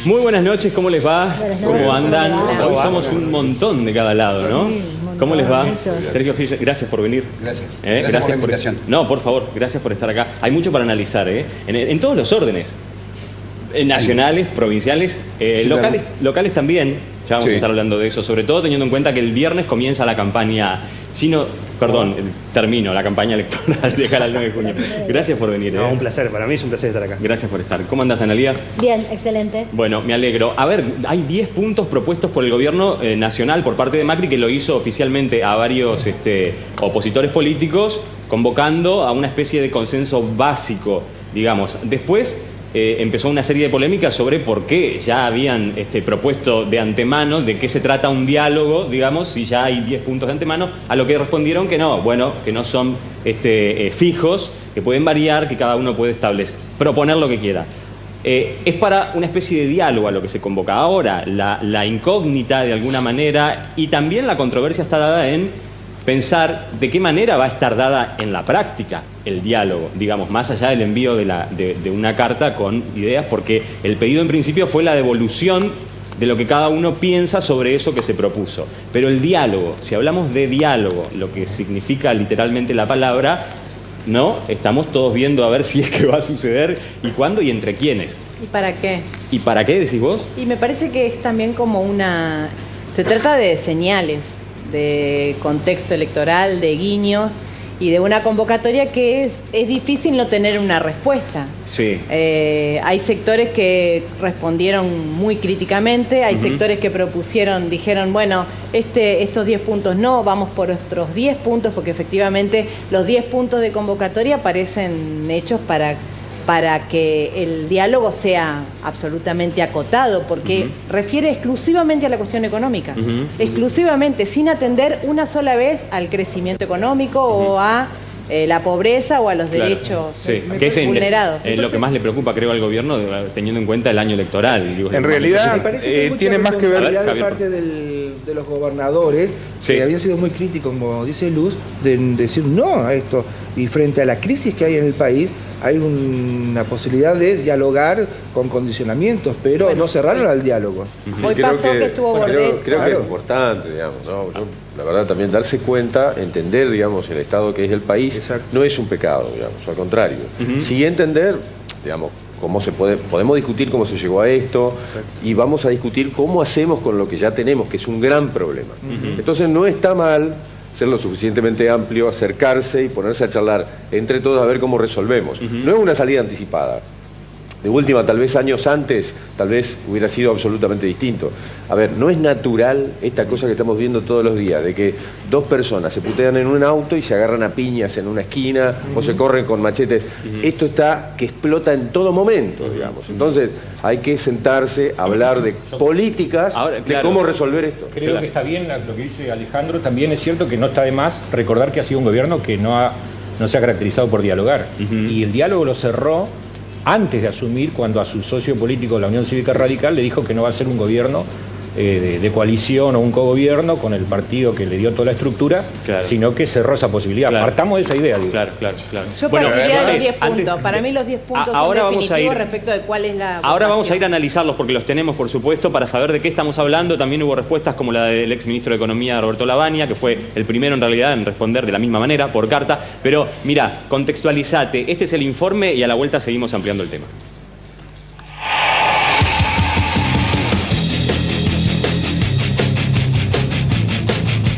Muy buenas noches, ¿cómo les va? ¿Cómo andan? Hola. Hoy somos un montón de cada lado, ¿no? Sí, ¿Cómo les va? muchos. Sergio Fischer, gracias por venir. Gracias. Gracias por la invitación. No, por favor, gracias por estar acá. Hay mucho para analizar, ¿eh? En todos los órdenes. Nacionales, provinciales, Sí, locales, claro. locales también. Ya vamos a estar hablando de eso, sobre todo teniendo en cuenta que el viernes comienza la campaña termino la campaña electoral de cara al 9 de junio. Gracias por venir. No, un placer, para mí es un placer estar acá. Gracias por estar. ¿Cómo andás, Analía? Bien, excelente. Bueno, me alegro. A ver, hay 10 puntos propuestos por el gobierno nacional por parte de Macri, que lo hizo oficialmente a varios opositores políticos, convocando a una especie de consenso básico, digamos. Después empezó una serie de polémicas sobre por qué ya habían propuesto de antemano de qué se trata un diálogo, digamos, si ya hay 10 puntos de antemano, a lo que respondieron que no, bueno, que no son fijos, que pueden variar, que cada uno puede proponer lo que quiera. Es para una especie de diálogo a lo que se convoca ahora. La incógnita, de alguna manera, y también la controversia está dada en pensar de qué manera va a estar dada en la práctica el diálogo, digamos, más allá del envío de una carta con ideas, porque el pedido en principio fue la devolución de lo que cada uno piensa sobre eso que se propuso. Pero el diálogo, si hablamos de diálogo, lo que significa literalmente la palabra, ¿no? Estamos todos viendo a ver si es que va a suceder y cuándo y entre quiénes. ¿Y para qué? ¿Y para qué, decís vos? Y me parece que es también como se trata de señales, de contexto electoral, de guiños y de una convocatoria que es difícil no tener una respuesta. Sí. Hay sectores que respondieron muy críticamente, hay sectores que dijeron, bueno, estos 10 puntos no, vamos por otros 10 puntos, porque efectivamente los 10 puntos de convocatoria parecen hechos para que el diálogo sea absolutamente acotado, porque refiere exclusivamente a la cuestión económica, exclusivamente, sin atender una sola vez al crecimiento económico o a la pobreza o a los derechos que es vulnerados. lo que más le preocupa, creo, al gobierno, teniendo en cuenta el año electoral. Digo, En realidad, Me parece que hay mucha tiene más que ver... responsabilidad de Javier. parte de los gobernadores, Sí. que habían sido muy críticos, como dice Luz, de decir no a esto. Y frente a la crisis que hay en el país, hay una posibilidad de dialogar con condicionamientos, pero no cerraron al diálogo. Hoy pasó que estuvo Bordet. Creo que Claro. es importante, digamos, ¿no? La verdad, también darse cuenta, entender, digamos, el estado que es el país, Exacto. no es un pecado, digamos, al contrario. Sí entender, digamos, podemos discutir cómo se llegó a esto y vamos a discutir cómo hacemos con lo que ya tenemos, que es un gran problema. Entonces no está mal ser lo suficientemente amplio, acercarse y ponerse a charlar entre todos a ver cómo resolvemos. No es una salida anticipada. De última, tal vez años antes, tal vez hubiera sido absolutamente distinto. A ver, no es natural esta cosa que estamos viendo todos los días, de que dos personas se putean en un auto y se agarran a piñas en una esquina o se corren con machetes. Esto que explota en todo momento, digamos. Entonces, hay que sentarse, hablar de políticas, Ahora, de claro. cómo resolver esto. Creo que está bien lo que dice Alejandro. También es cierto que no está de más recordar que ha sido un gobierno que no se ha caracterizado por dialogar. Y el diálogo lo cerró antes de asumir, cuando a su socio político, la Unión Cívica Radical, le dijo que no va a ser un gobierno de coalición o un cogobierno con el partido que le dio toda la estructura, Claro. sino que cerró esa posibilidad. Claro. Partamos de esa idea, digo. Claro. Yo partiría de los 10 puntos. Para mí los 10 puntos ahora son vamos a definitivos ir- respecto de cuál es la Ahora vamos a ir a votación. analizarlos porque los tenemos, por supuesto, para saber de qué estamos hablando. También hubo respuestas como la del exministro de Economía, Roberto Lavagna, que fue el primero en realidad en responder de la misma manera, por carta. Pero mira, contextualizate. Este es el informe y a la vuelta seguimos ampliando el tema.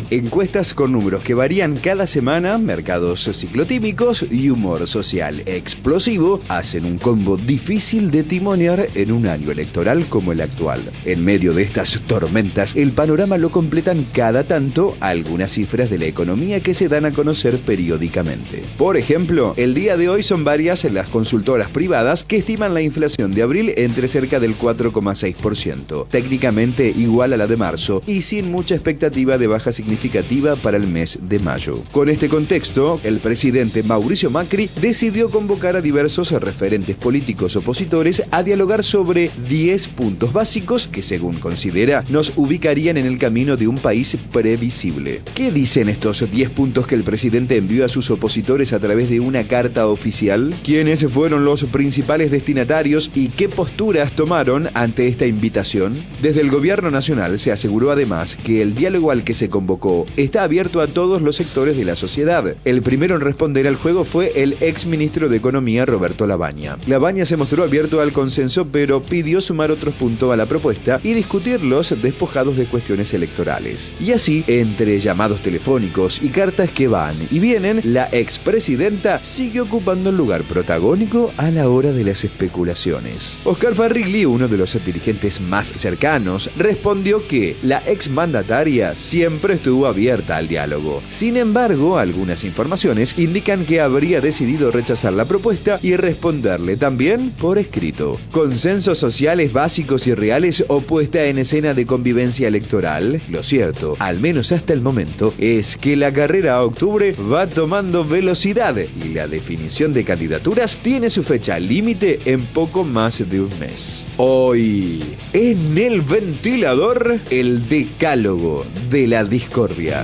Encuestas con números que varían cada semana, mercados ciclotímicos y humor social explosivo hacen un combo difícil de timonear en un año electoral como el actual. En medio de estas tormentas, el panorama lo completan cada tanto algunas cifras de la economía que se dan a conocer periódicamente. Por ejemplo, el día de hoy son varias las consultoras privadas que estiman la inflación de abril entre cerca del 4,6%, técnicamente igual a la de marzo y sin mucha expectativa de baja significativa significativa para el mes de mayo. Con este contexto, el presidente Mauricio Macri decidió convocar a diversos referentes políticos opositores a dialogar sobre 10 puntos básicos que, según considera, nos ubicarían en el camino de un país previsible. ¿Qué dicen estos 10 puntos que el presidente envió a sus opositores a través de una carta oficial? ¿Quiénes fueron los principales destinatarios y qué posturas tomaron ante esta invitación? Desde el gobierno nacional se aseguró además que el diálogo al que se convocó está abierto a todos los sectores de la sociedad. El primero en responder al juego fue el ex ministro de Economía, Roberto Labaña. Labaña se mostró abierto al consenso, pero pidió sumar otros puntos a la propuesta y discutirlos despojados de cuestiones electorales. Y así, entre llamados telefónicos y cartas que van y vienen, la expresidenta sigue ocupando el lugar protagónico a la hora de las especulaciones. Oscar Parrilli, uno de los dirigentes más cercanos, respondió que la exmandataria siempre estuvo abierta al diálogo. Sin embargo, algunas informaciones indican que habría decidido rechazar la propuesta y responderle también por escrito. ¿Consensos sociales básicos y reales o puesta en escena de convivencia electoral? Lo cierto, al menos hasta el momento, es que la carrera a octubre va tomando velocidad y la definición de candidaturas tiene su fecha límite en poco más de un mes. Hoy, en el ventilador, el decálogo de la discordia.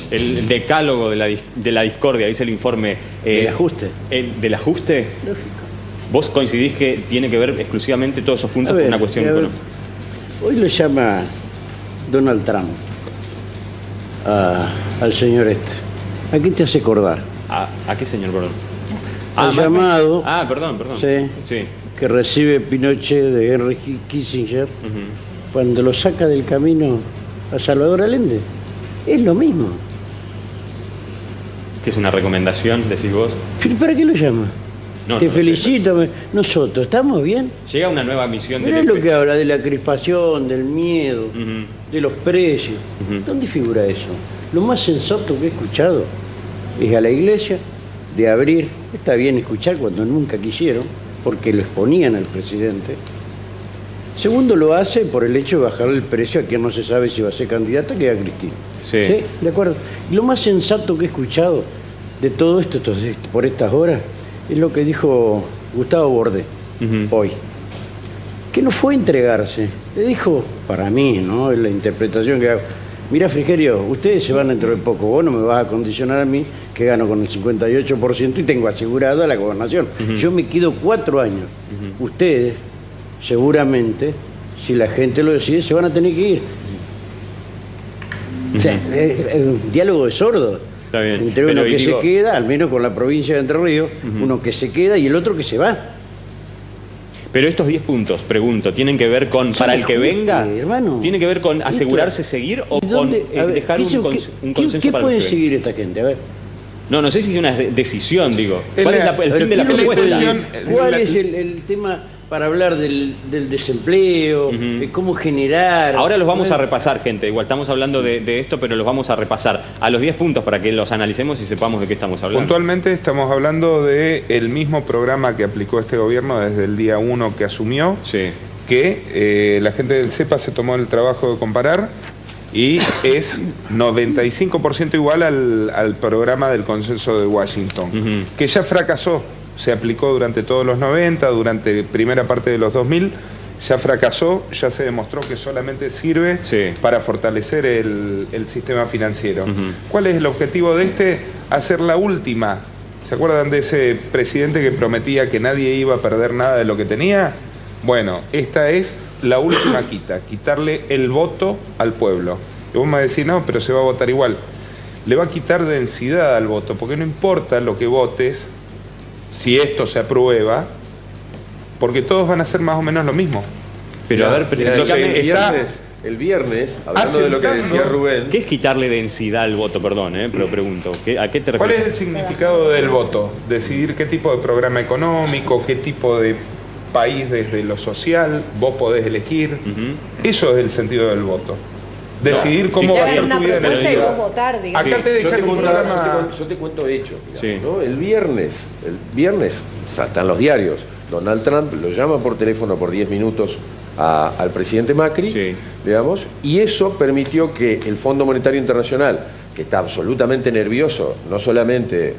El decálogo de la discordia, dice el informe. ¿El ajuste? ¿Del ajuste? Lógico. ¿Vos coincidís que tiene que ver exclusivamente todos esos puntos con una cuestión económica? Hoy lo llama Donald Trump al señor este. ¿A quién te hace acordar? ¿A qué señor, perdón? El llamado perdón. Sí, que recibe Pinochet de Henry Kissinger cuando lo saca del camino a Salvador Allende. Es lo mismo. ¿Qué es una recomendación, decís vos? ¿Pero para qué lo llama? No, te no felicito. Nosotros, ¿estamos bien? Llega una nueva misión Mirá lo que habla de la crispación, del miedo, de los precios. ¿Dónde figura eso? Lo más sensato que he escuchado es a la iglesia de abrir. Está bien escuchar cuando nunca quisieron, porque lo exponían al presidente. Segundo, lo hace por el hecho de bajarle el precio a quien no se sabe si va a ser candidata, que es a Cristina. Sí. ¿Sí? ¿De acuerdo? Y lo más sensato que he escuchado de todo esto por estas horas es lo que dijo Gustavo Bordet hoy. Que no fue entregarse. Le dijo, para mí, ¿no? Es la interpretación que hago. Mira, Frigerio, ustedes se van dentro de poco. Vos no me vas a condicionar a mí, que gano con el 58% y tengo asegurada la gobernación. Yo me quedo 4 años. Ustedes, seguramente, si la gente lo decide, se van a tener que ir. O sea, un diálogo de sordos. Está bien. Entre uno que se queda, al menos con la provincia de Entre Ríos, uno que se queda y el otro que se va. Pero estos 10 puntos, pregunto, ¿tienen que ver con, para el que venga? Hermano, ¿Tiene que ver con asegurarse seguir o con dejar un consenso ¿qué para pueden los que seguir esta gente? A ver. No sé si es una decisión, digo. ¿Cuál es el fin de la propuesta? ¿Cuál es el tema para hablar del desempleo, de cómo generar? Ahora los vamos a repasar, gente. Igual estamos hablando de esto, pero los vamos a repasar a los 10 puntos para que los analicemos y sepamos de qué estamos hablando. Puntualmente estamos hablando del mismo programa que aplicó este gobierno desde el día 1 que asumió, que la gente del CEPA se tomó el trabajo de comparar y es 95% igual al programa del consenso de Washington, que ya fracasó. Se aplicó durante todos los 90, durante primera parte de los 2000, ya fracasó, ya se demostró que solamente sirve para fortalecer el sistema financiero. ¿Cuál es el objetivo de este? Hacer la última. ¿Se acuerdan de ese presidente que prometía que nadie iba a perder nada de lo que tenía? Bueno, esta es la última quitarle el voto al pueblo. Y vos me decís, no, pero se va a votar igual. Le va a quitar densidad al voto, porque no importa lo que votes, si esto se aprueba, porque todos van a hacer más o menos lo mismo. Pero a ver, entonces, el viernes, hablando de lo que decía Rubén... ¿Qué es quitarle densidad al voto? Perdón, pero pregunto. ¿A qué te refieres? ¿Cuál es el significado del voto? Decidir qué tipo de programa económico, qué tipo de país desde lo social vos podés elegir. Eso es el sentido del voto. Decidir cómo va a ser tu vida en el día. Votar, digamos. Acá te dejan un programa... Yo te cuento hechos. ¿No? El viernes, o sea, están los diarios, Donald Trump lo llama por teléfono por 10 minutos al presidente Macri, digamos, y eso permitió que el Fondo Monetario Internacional, que está absolutamente nervioso, no solamente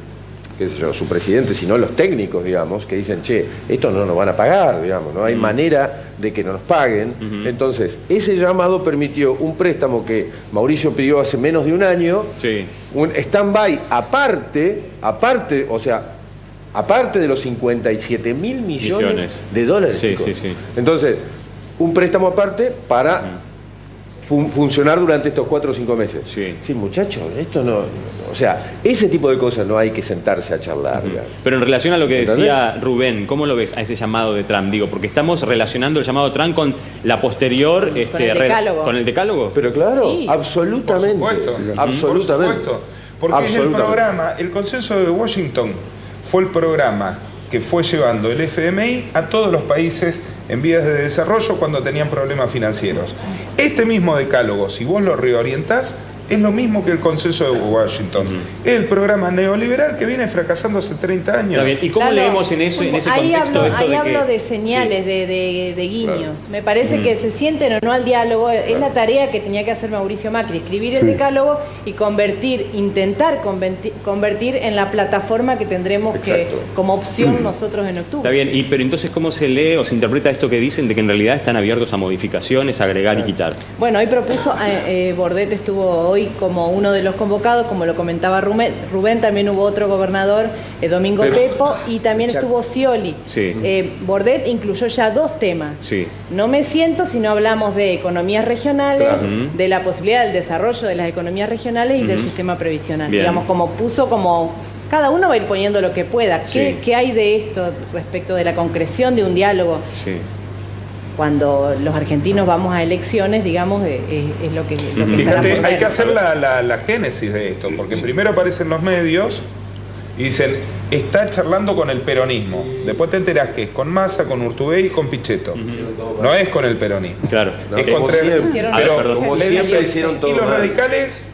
su presidente, sino los técnicos, digamos, que dicen, che, esto no nos van a pagar, digamos, no hay manera de que nos paguen. Entonces, ese llamado permitió un préstamo que Mauricio pidió hace menos de un año, un stand-by aparte, o sea, aparte de los 57 mil millones de dólares, chicos. Entonces, un préstamo aparte para funcionar durante estos 4 o 5 meses. Sí, muchachos, esto no... O sea, ese tipo de cosas no hay que sentarse a charlar. Pero en relación a lo que decía Rubén, ¿cómo lo ves a ese llamado de Trump? Digo, porque estamos relacionando el llamado de Trump con la posterior... con el decálogo. ¿Con el decálogo? Pero claro, absolutamente. Por supuesto. Absolutamente. Por supuesto. Porque es el programa, el consenso de Washington fue el programa que fue llevando el FMI a todos los países en vías de desarrollo cuando tenían problemas financieros. Este mismo decálogo, si vos lo reorientás, es lo mismo que el consenso de Washington. Es el programa neoliberal que viene fracasando hace 30 años. Está bien. ¿Y cómo leemos en ese contexto esto ahí de hablo que... de señales, de guiños. Me parece que se sienten o no al diálogo. Es la tarea que tenía que hacer Mauricio Macri, escribir el decálogo y intentar convertir en la plataforma que tendremos como opción nosotros en octubre. Está bien, pero entonces ¿cómo se lee o se interpreta esto que dicen de que en realidad están abiertos a modificaciones, a agregar y quitar? Bueno, hoy propuso, Bordet estuvo hoy como uno de los convocados, como lo comentaba Rubén, también hubo otro gobernador, Domingo Pepo, y también estuvo Scioli. Bordet incluyó ya 2 temas. No me siento si no hablamos de economías regionales, de la posibilidad del desarrollo de las economías regionales y del sistema previsional. Digamos, cada uno va a ir poniendo lo que pueda. ¿Qué hay de esto respecto de la concreción de un diálogo? Cuando los argentinos vamos a elecciones, digamos, es lo que fíjate, hay que hacer la génesis de esto, porque primero aparecen los medios y dicen, está charlando con el peronismo. Después te enterás que es con Massa, con Urtubey y con Pichetto. No es con el peronismo. Claro. Es contra como siempre hicieron todo. Y los radicales...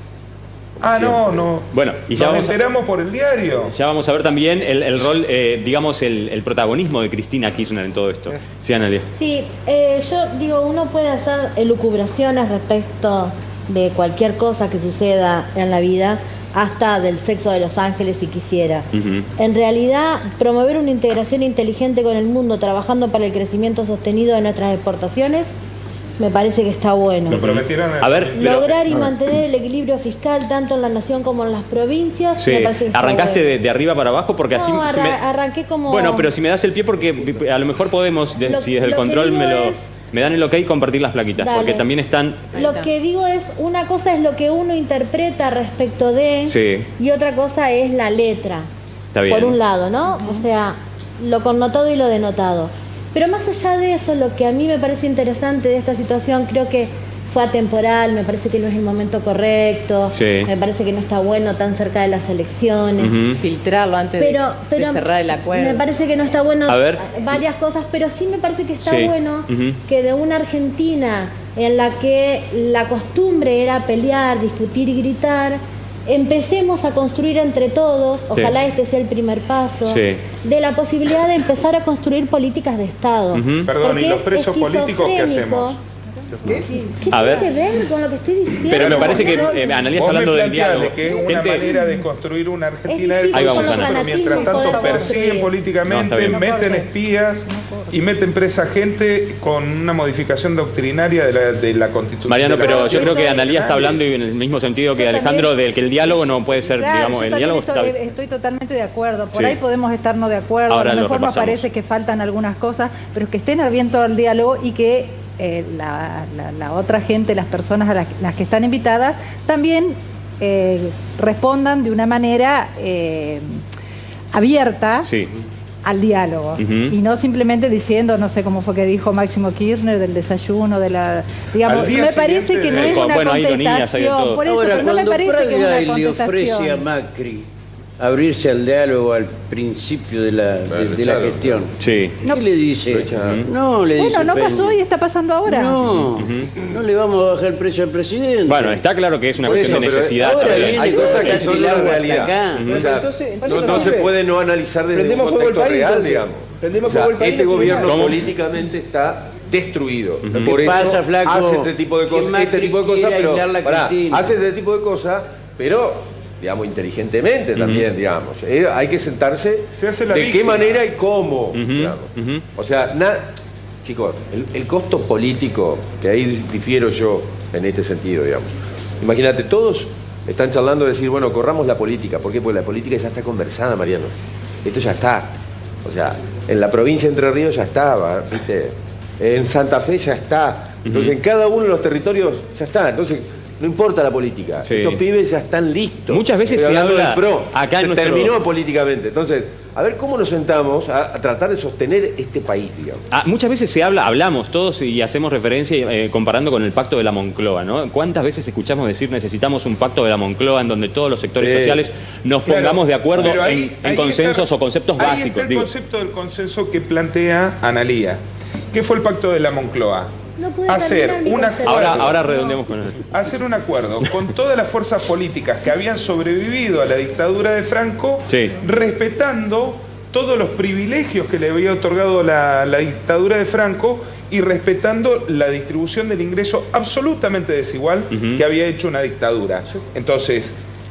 no. Bueno, y ya nos enteramos por el diario. Ya vamos a ver también el rol, digamos, el protagonismo de Cristina Kirchner en todo esto. Sí, Analia. Sí, yo digo, uno puede hacer elucubraciones respecto de cualquier cosa que suceda en la vida, hasta del sexo de los ángeles si quisiera. En realidad, promover una integración inteligente con el mundo, trabajando para el crecimiento sostenido de nuestras exportaciones, me parece que está bueno. Lo prometieron lograr y mantener el equilibrio fiscal tanto en la nación como en las provincias. Me parece que ¿arrancaste bueno. de arriba para abajo? Porque así arranqué como... Bueno, pero si me das el pie, porque a lo mejor podemos, si desde el control me dan el ok, compartir las plaquitas. Dale. Porque también están... Lo que digo es, una cosa es lo que uno interpreta respecto de, y otra cosa es la letra. Está bien. Por un lado, ¿no? O sea, lo connotado y lo denotado. Pero más allá de eso, lo que a mí me parece interesante de esta situación, creo que fue atemporal, me parece que no es el momento correcto, me parece que no está bueno tan cerca de las elecciones. Filtrarlo antes de cerrar el acuerdo. Me parece que no está bueno varias cosas, pero sí me parece que está bueno que de una Argentina en la que la costumbre era pelear, discutir y gritar, empecemos a construir entre todos, ojalá este sea el primer paso, de la posibilidad de empezar a construir políticas de Estado. Perdón, ¿y los presos políticos qué hacemos? ¿Qué tiene que ver con lo que estoy diciendo? Pero me parece que Analia está hablando del diálogo. Que es una manera de construir una Argentina del pero mientras tanto persiguen políticamente, meten espías y meten presa gente con una modificación doctrinaria de la Constitución. Mariano, pero yo creo que Analia está hablando en el mismo sentido que Alejandro, del que el diálogo no puede ser, digamos, el diálogo estoy totalmente de acuerdo. Por ahí podemos estarnos de acuerdo. A lo mejor nos parece que faltan algunas cosas, pero que estén abiertos al diálogo y que la otra gente, las personas a las que están invitadas, también respondan de una manera abierta al diálogo y no simplemente diciendo, no sé cómo fue que dijo Máximo Kirchner del desayuno, digamos, me parece que no es una contestación, por eso, pero no me parece que es una contestación. le ofrece a Macri abrirse al diálogo al principio de la gestión. Sí. ¿Qué le dice? No, le dice. Bueno, no pasó y está pasando ahora. No, no le vamos a bajar el precio al presidente. Bueno, está claro que es una cuestión de necesidad. Hay cosas que son la realidad. Entonces, No se puede no analizar desde un contexto real, digamos. Este gobierno políticamente está destruido. Por eso pasa, flaco? hace este tipo de cosas, pero hace este tipo de cosas, pero digamos inteligentemente también, digamos. Hay que sentarse de qué manera y cómo, digamos. O sea, chicos, el costo político, que ahí difiero yo en este sentido, digamos. Imagínate, todos están charlando de decir, bueno, corramos la política. ¿Por qué? Porque la política ya está conversada, Mariano. Esto ya está. O sea, en la provincia de Entre Ríos ya estaba, ¿viste? En Santa Fe ya está. Entonces, en cada uno de los territorios ya está. Entonces, no importa la política. Sí. Estos pibes ya están listos. Muchas veces se habla del PRO. Acá se terminó políticamente. Entonces, a ver cómo nos sentamos a tratar de sostener este país, digamos. Muchas veces hablamos todos y hacemos referencia comparando con el pacto de la Moncloa, ¿no? ¿Cuántas veces escuchamos decir necesitamos un pacto de la Moncloa en donde todos los sectores sociales nos pongamos de acuerdo en consensos o conceptos básicos? Ahí está el concepto del consenso que plantea Analía. ¿Qué fue el pacto de la Moncloa? Hacer un acuerdo, ahora redondeamos con él. Hacer un acuerdo con todas las fuerzas políticas que habían sobrevivido a la dictadura de Franco, respetando todos los privilegios que le había otorgado la dictadura de Franco y respetando la distribución del ingreso absolutamente desigual que había hecho una dictadura. Entonces,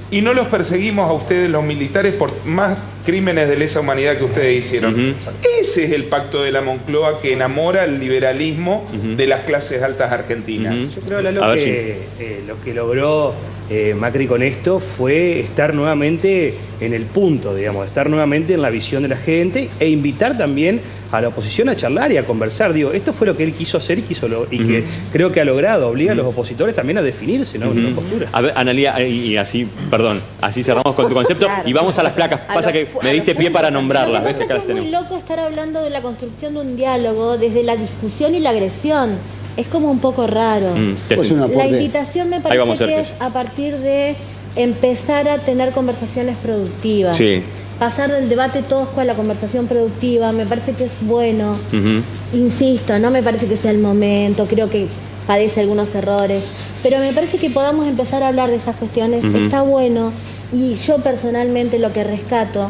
y no los perseguimos a ustedes los militares por más crímenes de lesa humanidad que ustedes hicieron. Ese es el pacto de la Moncloa que enamora el liberalismo de las clases altas argentinas. Yo creo, Lalo, lo que logró Macri con esto fue estar nuevamente en el punto, digamos, estar nuevamente en la visión de la gente e invitar también a la oposición a charlar y a conversar. Digo, esto fue lo que él quiso hacer y que creo que ha logrado. Obliga a los opositores también a definirse, ¿no? Una postura. A ver, Analía, y así, perdón, así cerramos con tu concepto y vamos a las placas. Pasa que me diste pie para nombrarlas. ¿Ves? Acá las tenemos. Es muy loco estar hablando de la construcción de un diálogo desde la discusión y la agresión. Es como un poco raro. La invitación me parece que es a partir de empezar a tener conversaciones productivas. Pasar del debate tosco a la conversación productiva, me parece que es bueno. Insisto, no me parece que sea el momento, creo que padece algunos errores, pero me parece que podamos empezar a hablar de estas cuestiones, está bueno, y yo personalmente lo que rescato,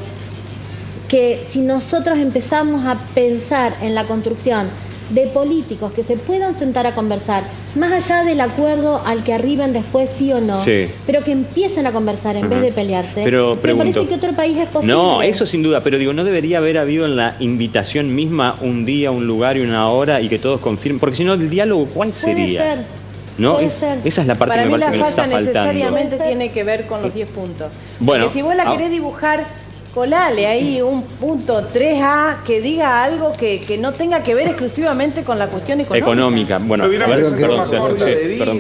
que si nosotros empezamos a pensar en la construcción de políticos que se puedan sentar a conversar, más allá del acuerdo al que arriben después sí o no, pero que empiecen a conversar en vez de pelearse. Pero me parece que otro país es posible. No, eso sin duda, pero digo, ¿no debería haber habido en la invitación misma un día, un lugar y una hora y que todos confirmen? Porque si no, el diálogo, ¿cuál sería? Puede ser. ¿No? Esa es la parte que me parece que nos está faltando. Para mí la falla necesariamente tiene que ver con los 10 puntos. Bueno, porque si vos la querés dibujar, colale ahí un punto 3A que diga algo que no tenga que ver exclusivamente con la cuestión económica. Bueno, a ver, perdón.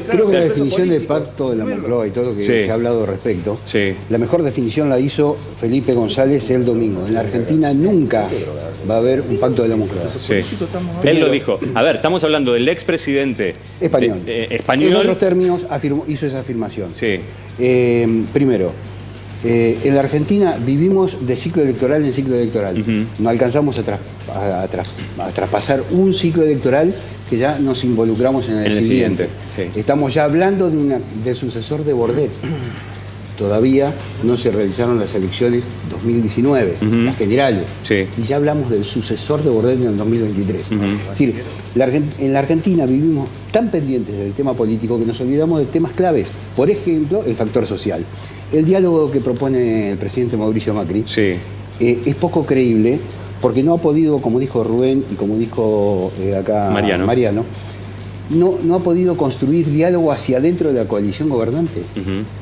Creo que la definición del pacto de la Moncloa y todo lo que se ha hablado al respecto, la mejor definición la hizo Felipe González el domingo. En la Argentina nunca va a haber un pacto de la Moncloa. Él lo dijo. A ver, estamos hablando del expresidente español. En otros términos hizo esa afirmación. Primero, en la Argentina vivimos de ciclo electoral en ciclo electoral. No alcanzamos a traspasar un ciclo electoral que ya nos involucramos en el siguiente. Estamos ya hablando del sucesor de Bordet. Todavía no se realizaron las elecciones 2019, las generales. Y ya hablamos del sucesor de Bordet en el 2023. Es decir, en la Argentina vivimos tan pendientes del tema político que nos olvidamos de temas claves. Por ejemplo, el factor social. El diálogo que propone el presidente Mauricio Macri es poco creíble porque no ha podido, como dijo Rubén y como dijo acá Mariano, no ha podido construir diálogo hacia adentro de la coalición gobernante.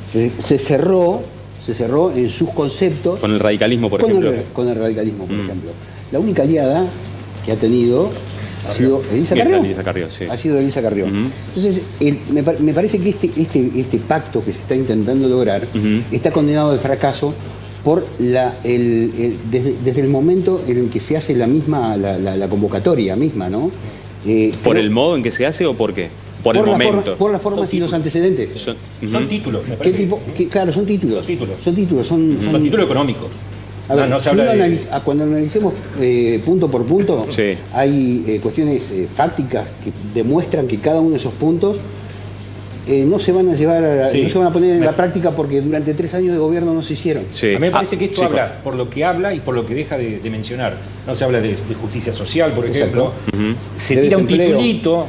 Se cerró en sus conceptos. Con el radicalismo, por ejemplo. Con el radicalismo, por ejemplo. La única aliada que ha tenido ha sido Elisa Carrió. Ha sido Elisa Carrió. Entonces, me parece que este pacto que se está intentando lograr está condenado al fracaso por desde el momento en el que se hace la convocatoria misma, ¿no? ¿Por el modo en que se hace o por qué? por el momento. Por las formas y los antecedentes. Son títulos, me ¿Qué parece. tipo? Claro, son títulos. Son títulos. Son títulos económicos. A ver, no se si habla uno de... cuando analicemos punto por punto, hay cuestiones fácticas que demuestran que cada uno de esos puntos no se van a llevar no se van a poner en la práctica porque durante 3 años de gobierno no se hicieron. A mí me parece que esto habla por lo que habla y por lo que deja de mencionar. No se habla de justicia social, por ejemplo. Se tira un titulito.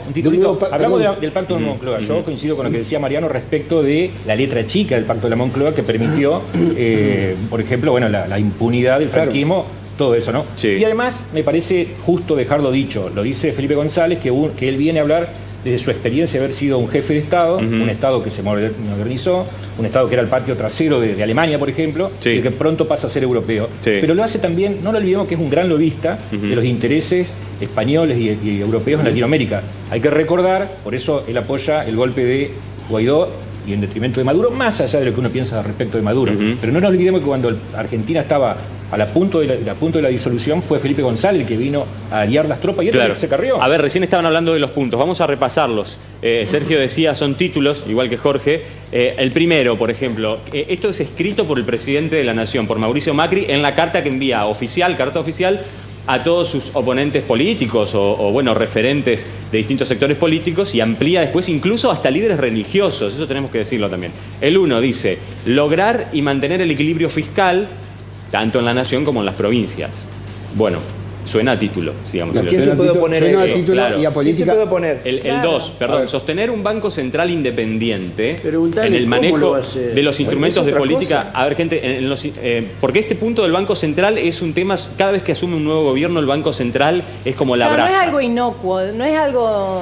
Hablamos del Pacto de Moncloa. Yo coincido con lo que decía Mariano respecto de la letra chica del Pacto de la Moncloa que permitió, por ejemplo, bueno, la impunidad del franquismo, todo eso, ¿no? Y además me parece justo dejarlo dicho. Lo dice Felipe González, que él viene a hablar desde su experiencia de haber sido un jefe de Estado, un Estado que se modernizó, un Estado que era el patio trasero de Alemania, por ejemplo, y que pronto pasa a ser europeo. Pero lo hace también, no lo olvidemos que es un gran lobista de los intereses españoles y europeos en Latinoamérica. Hay que recordar, por eso él apoya el golpe de Guaidó y en detrimento de Maduro, más allá de lo que uno piensa respecto de Maduro. Pero no nos olvidemos que cuando Argentina estaba a punto de la disolución, fue Felipe González el que vino a aliar las tropas y él se carrió. A ver, recién estaban hablando de los puntos, vamos a repasarlos. Sergio decía, son títulos, igual que Jorge. El primero, por ejemplo, esto es escrito por el presidente de la Nación, por Mauricio Macri, en la carta que envía carta oficial, a todos sus oponentes políticos o bueno, referentes de distintos sectores políticos y amplía después incluso hasta líderes religiosos, eso tenemos que decirlo también. El 1 dice, lograr y mantener el equilibrio fiscal tanto en la nación como en las provincias. Bueno, suena a título, digamos. ¿Quién se puede oponer suena a título y a política? ¿Quién se puede oponer? El 2, perdón, sostener un banco central independiente en el manejo de los instrumentos de política. A ver, gente, porque este punto del Banco Central es un tema, cada vez que asume un nuevo gobierno, el Banco Central es como la brasa. No es algo inocuo, no es algo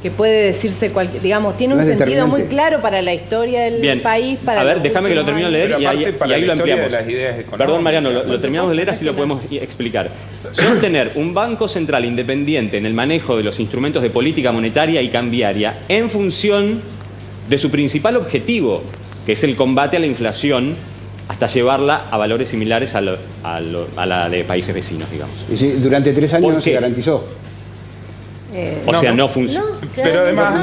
que puede decirse digamos, tiene un sentido muy claro para la historia del país. Para a ver, déjame que lo termino de leer y ahí lo ampliamos. Perdón, Mariano, lo terminamos de leer, así lo podemos explicar. Sostener un banco central independiente en el manejo de los instrumentos de política monetaria y cambiaria en función de su principal objetivo, que es el combate a la inflación, hasta llevarla a valores similares a la de países vecinos, digamos. Y sí, durante 3 años no se garantizó. No funcionó. Pero además no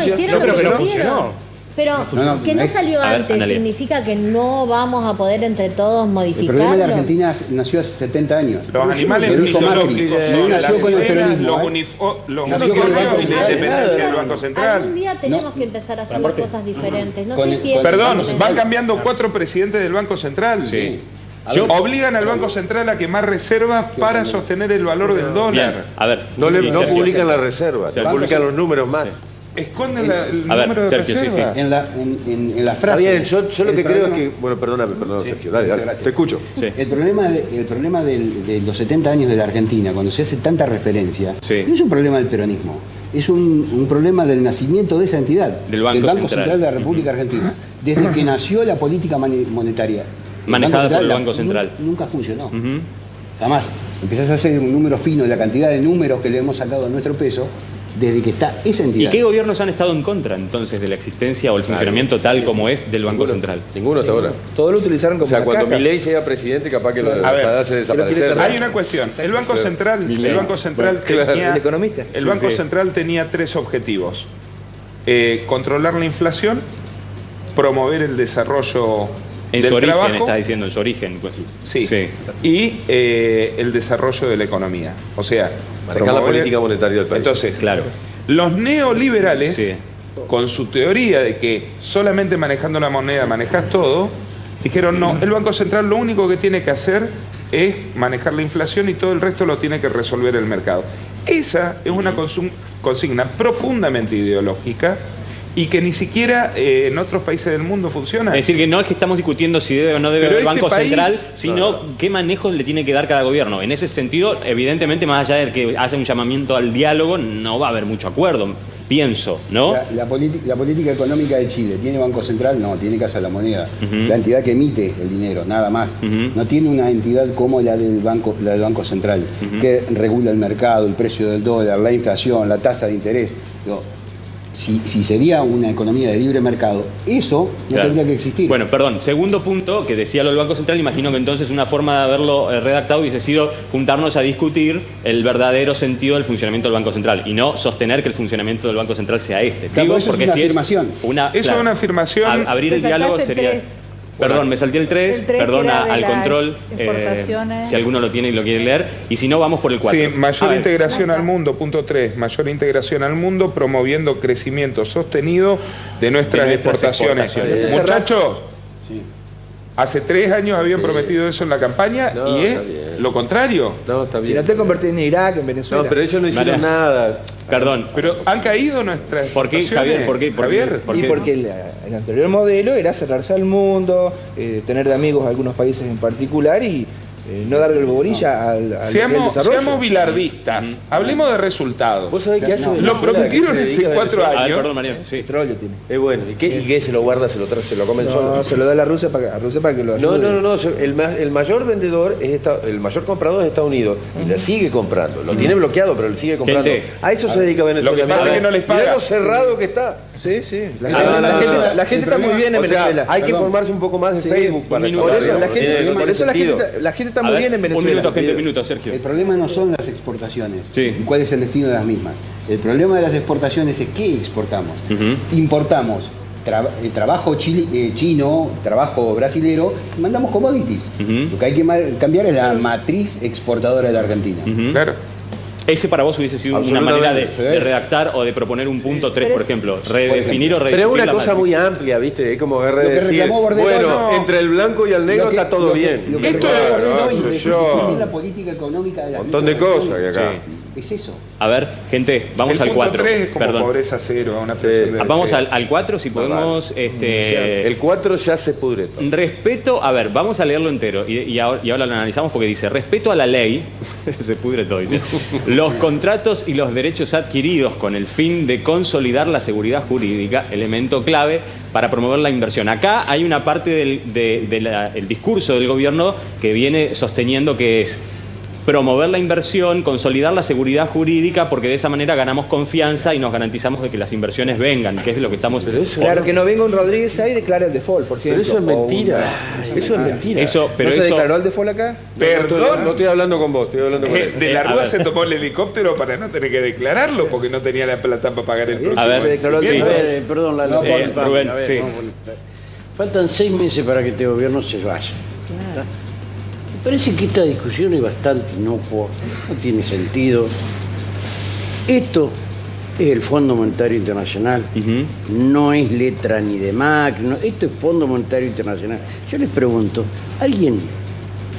funcionó. Pero que no salió antes, ¿significa que no vamos a poder entre todos modificarlo? El problema de Argentina nació hace 70 años. Los animales mitológicos son las ideas, los uniformes de independencia del Banco Central. Algún día tenemos que empezar a hacer cosas diferentes. Perdón, van cambiando 4 presidentes del Banco Central. Sí. Obligan al Banco Central a quemar reservas para sostener el valor del dólar. Bien. A ver, no publican las reservas, publican los números más. Esconden el número de reservas. En la frase. Bien, yo lo que creo es que... Bueno, perdóname, Sergio, dale, te escucho. El problema de los 70 años de la Argentina, cuando se hace tanta referencia, no es un problema del peronismo, es un problema del nacimiento de esa entidad, del Banco Central de la República Argentina, desde que nació la política monetaria. Manejada por el Banco Central. Nunca funcionó. Jamás. Empezás a hacer un número fino de la cantidad de números que le hemos sacado a nuestro peso desde que está esa entidad. ¿Y qué gobiernos han estado en contra entonces de la existencia o el funcionamiento tal como es del Banco Central? Ninguno hasta ahora. Todos lo utilizaron como cuando Milei sea presidente, capaz que lo hace desaparecer. Hay una cuestión. El Banco Central tenía 3 objetivos. Controlar la inflación, promover el desarrollo en su origen, estás diciendo, en su origen. Pues, sí. Y el desarrollo de la economía. O sea, manejar la política monetaria del país. Entonces, los neoliberales, con su teoría de que solamente manejando la moneda manejas todo, dijeron, no, el Banco Central lo único que tiene que hacer es manejar la inflación y todo el resto lo tiene que resolver el mercado. Esa es una consigna profundamente ideológica y que ni siquiera en otros países del mundo funciona. Es decir, que no es que estamos discutiendo si debe o no debe haber Banco Central, sino qué manejo le tiene que dar cada gobierno. En ese sentido, evidentemente, más allá de que haya un llamamiento al diálogo, no va a haber mucho acuerdo, pienso, ¿no? La política económica de Chile, ¿tiene Banco Central? No, tiene Casa de la Moneda. La entidad que emite el dinero, nada más. No tiene una entidad como la del Banco Central, que regula el mercado, el precio del dólar, la inflación, la tasa de interés. si sería una economía de libre mercado, eso no tendría que existir. Bueno, perdón, segundo punto que decía lo del Banco Central, imagino que entonces una forma de haberlo redactado hubiese sido juntarnos a discutir el verdadero sentido del funcionamiento del Banco Central y no sostener que el funcionamiento del Banco Central sea este. Claro, eso es una afirmación. Eso es una afirmación. Abrir el diálogo sería... Perdón, me salté el 3, perdón al control, si alguno lo tiene y lo quiere leer, y si no, vamos por el 4. Sí, mayor integración al mundo, punto 3, mayor integración al mundo, promoviendo crecimiento sostenido de nuestras exportaciones. Muchachos, hace 3 años habían prometido eso en la campaña y es lo contrario. No, está bien. Si no te convertís en Irak, en Venezuela. No, pero ellos no hicieron nada. Perdón. Pero han caído nuestras exportaciones. ¿Por qué, Javier? ¿Por qué? Javier? Y porque el anterior modelo era cerrarse al mundo, tener de amigos algunos países en particular y no darle bolilla al desarrollo. Seamos bilardistas, hablemos de resultados. ¿Vos sabés qué hace? Lo prometieron hace 4 años. Perdón, María. Sí. Petróleo tiene. Es bueno. ¿Y qué se lo guarda, se lo trae, se lo come solo? No, se lo da a la Rusia para que lo ayude. No. El mayor vendedor, el mayor comprador es Estados Unidos y le sigue comprando. Lo tiene bloqueado, pero le sigue comprando. A eso se dedica Venezuela. Lo que pasa es que no les paga. Mirá lo cerrado que está. Sí. La gente está muy bien en Venezuela. Hay que formarse un poco más de Facebook para por eso la gente está muy bien en Venezuela. Un minuto, Sergio. El problema no son las exportaciones y cuál es el destino de las mismas. El problema de las exportaciones es qué exportamos. Importamos trabajo chino, trabajo brasilero, y mandamos commodities. Lo que hay que cambiar es la matriz exportadora de la Argentina. Claro. Ese para vos hubiese sido una manera de redactar o de proponer un punto 3, por ejemplo. Redefinir o redefinir. Pero es una cosa muy amplia, ¿viste? Es como decir, bueno, entre el blanco y el negro está todo bien. Esto es la política económica de la un montón de cosas que acá. Es eso. A ver, gente, vamos al 4. El 3 es como pobreza cero, una persona de vamos al 4, si podemos... El 4 ya se pudre todo. Respeto, a ver, vamos a leerlo entero y ahora lo analizamos porque dice, respeto a la ley, se pudre todo, dice, los contratos y los derechos adquiridos con el fin de consolidar la seguridad jurídica, elemento clave para promover la inversión. Acá hay una parte del discurso del gobierno que viene sosteniendo que es promover la inversión, consolidar la seguridad jurídica, porque de esa manera ganamos confianza y nos garantizamos de que las inversiones vengan, que es de lo que estamos... Claro, que no venga un Rodríguez ahí y declare el default, por ejemplo. Pero eso es mentira. Eso es mentira. ¿No se declaró el default acá? Perdón. No estoy hablando con vos, estoy hablando con él. De la Rúa se tomó el helicóptero para no tener que declararlo, porque no tenía la plata para pagar el próximo. A ver, se declaró el perdón, Rubén, sí. Faltan 6 meses para que este gobierno se vaya. Me parece que esta discusión es bastante inocua, no tiene sentido. Esto es el Fondo Monetario Internacional, no es letra ni de Macri, esto es Fondo Monetario Internacional. Yo les pregunto, ¿alguien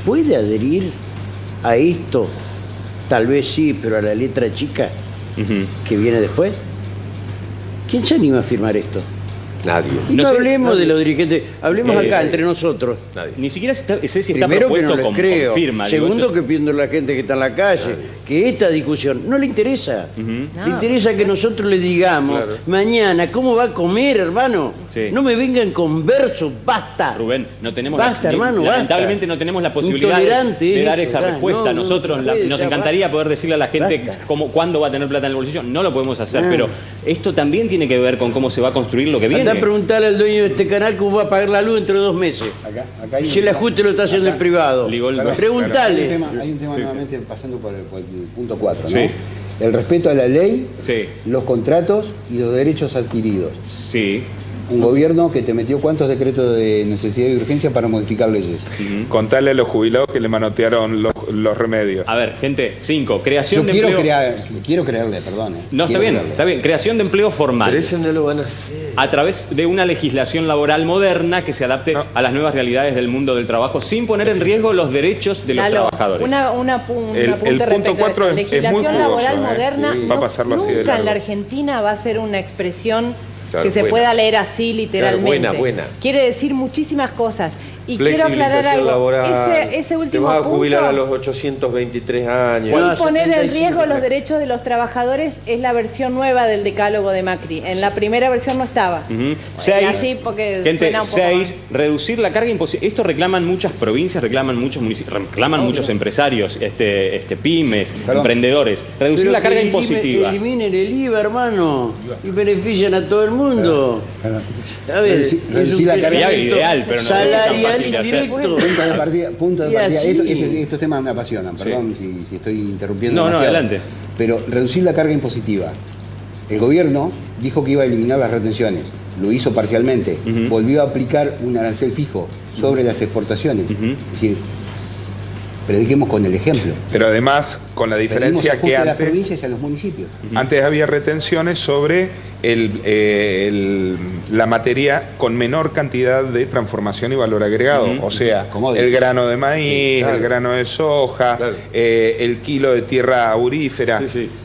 puede adherir a esto? Tal vez sí, pero a la letra chica que viene después. ¿Quién se anima a firmar esto? Nadie. No hablemos de los dirigentes, hablemos acá entre nosotros. Nadie. Ni siquiera sé si está Primero, propuesto que no les creo. con firma. Segundo, que pidiendo a la gente que está en la calle, que esta discusión no le interesa. Le interesa que nosotros le digamos mañana cómo va a comer, hermano. No me vengan con versos, basta. Rubén, no tenemos lamentablemente no tenemos la posibilidad de dar esa respuesta. Nosotros nos encantaría poder decirle a la gente cuándo va a tener plata en el bolsillo. No lo podemos hacer, pero esto también tiene que ver con cómo se va a construir lo que viene. Andá a preguntarle al dueño de este canal cómo va a pagar la luz dentro de 2 meses. Acá y si el ajuste lo está haciendo el privado. Preguntale. Hay un tema nuevamente pasando por el punto 4, ¿no? El respeto a la ley, los contratos y los derechos adquiridos. Sí. Un gobierno que te metió cuántos decretos de necesidad y urgencia para modificar leyes. Contale a los jubilados que le manotearon los remedios. A ver, gente, 5. Creación de empleo. Quiero creerle, perdón. No, está bien. Creación de empleo formal. Pero eso no lo van a hacer. A través de una legislación laboral moderna que se adapte a las nuevas realidades del mundo del trabajo sin poner en riesgo los derechos de los trabajadores. El punto 4 es legislación muy laboral moderna va a pasarlo así de nunca largo. en la Argentina va a ser una expresión Claro, que se pueda leer así literalmente. Claro, buena. Quiere decir muchísimas cosas. Y quiero aclarar algo. Laboral, Ese último te vas a jubilar punto, a los 823 años. sin poner en riesgo los derechos de los trabajadores, es la versión nueva del decálogo de Macri. En la primera versión no estaba. 6, así porque gente, suena un poco 6, reducir la carga impositiva. Esto reclaman muchas provincias, reclaman muchos municipios, reclaman muchos empresarios, pymes, emprendedores. Reducir Pero la carga que impositiva. Eliminen el IVA, hermano, y benefician a todo el mundo. A ver, reducir la carga ideal, pero no es tan salarial fácil de hacer. indirecto. Punto de partida. así. Estos temas me apasionan, perdón si estoy interrumpiendo. No, demasiado. adelante. Pero reducir la carga impositiva. El gobierno dijo que iba a eliminar las retenciones. Lo hizo parcialmente. Volvió a aplicar un arancel fijo sobre las exportaciones. Es decir, prediquemos con el ejemplo. Pero además, con la diferencia que a las antes, provincias y a los municipios. antes había retenciones sobre la materia con menor cantidad de transformación y valor agregado. O sea, el grano de maíz, el grano de soja, el kilo de tierra aurífera.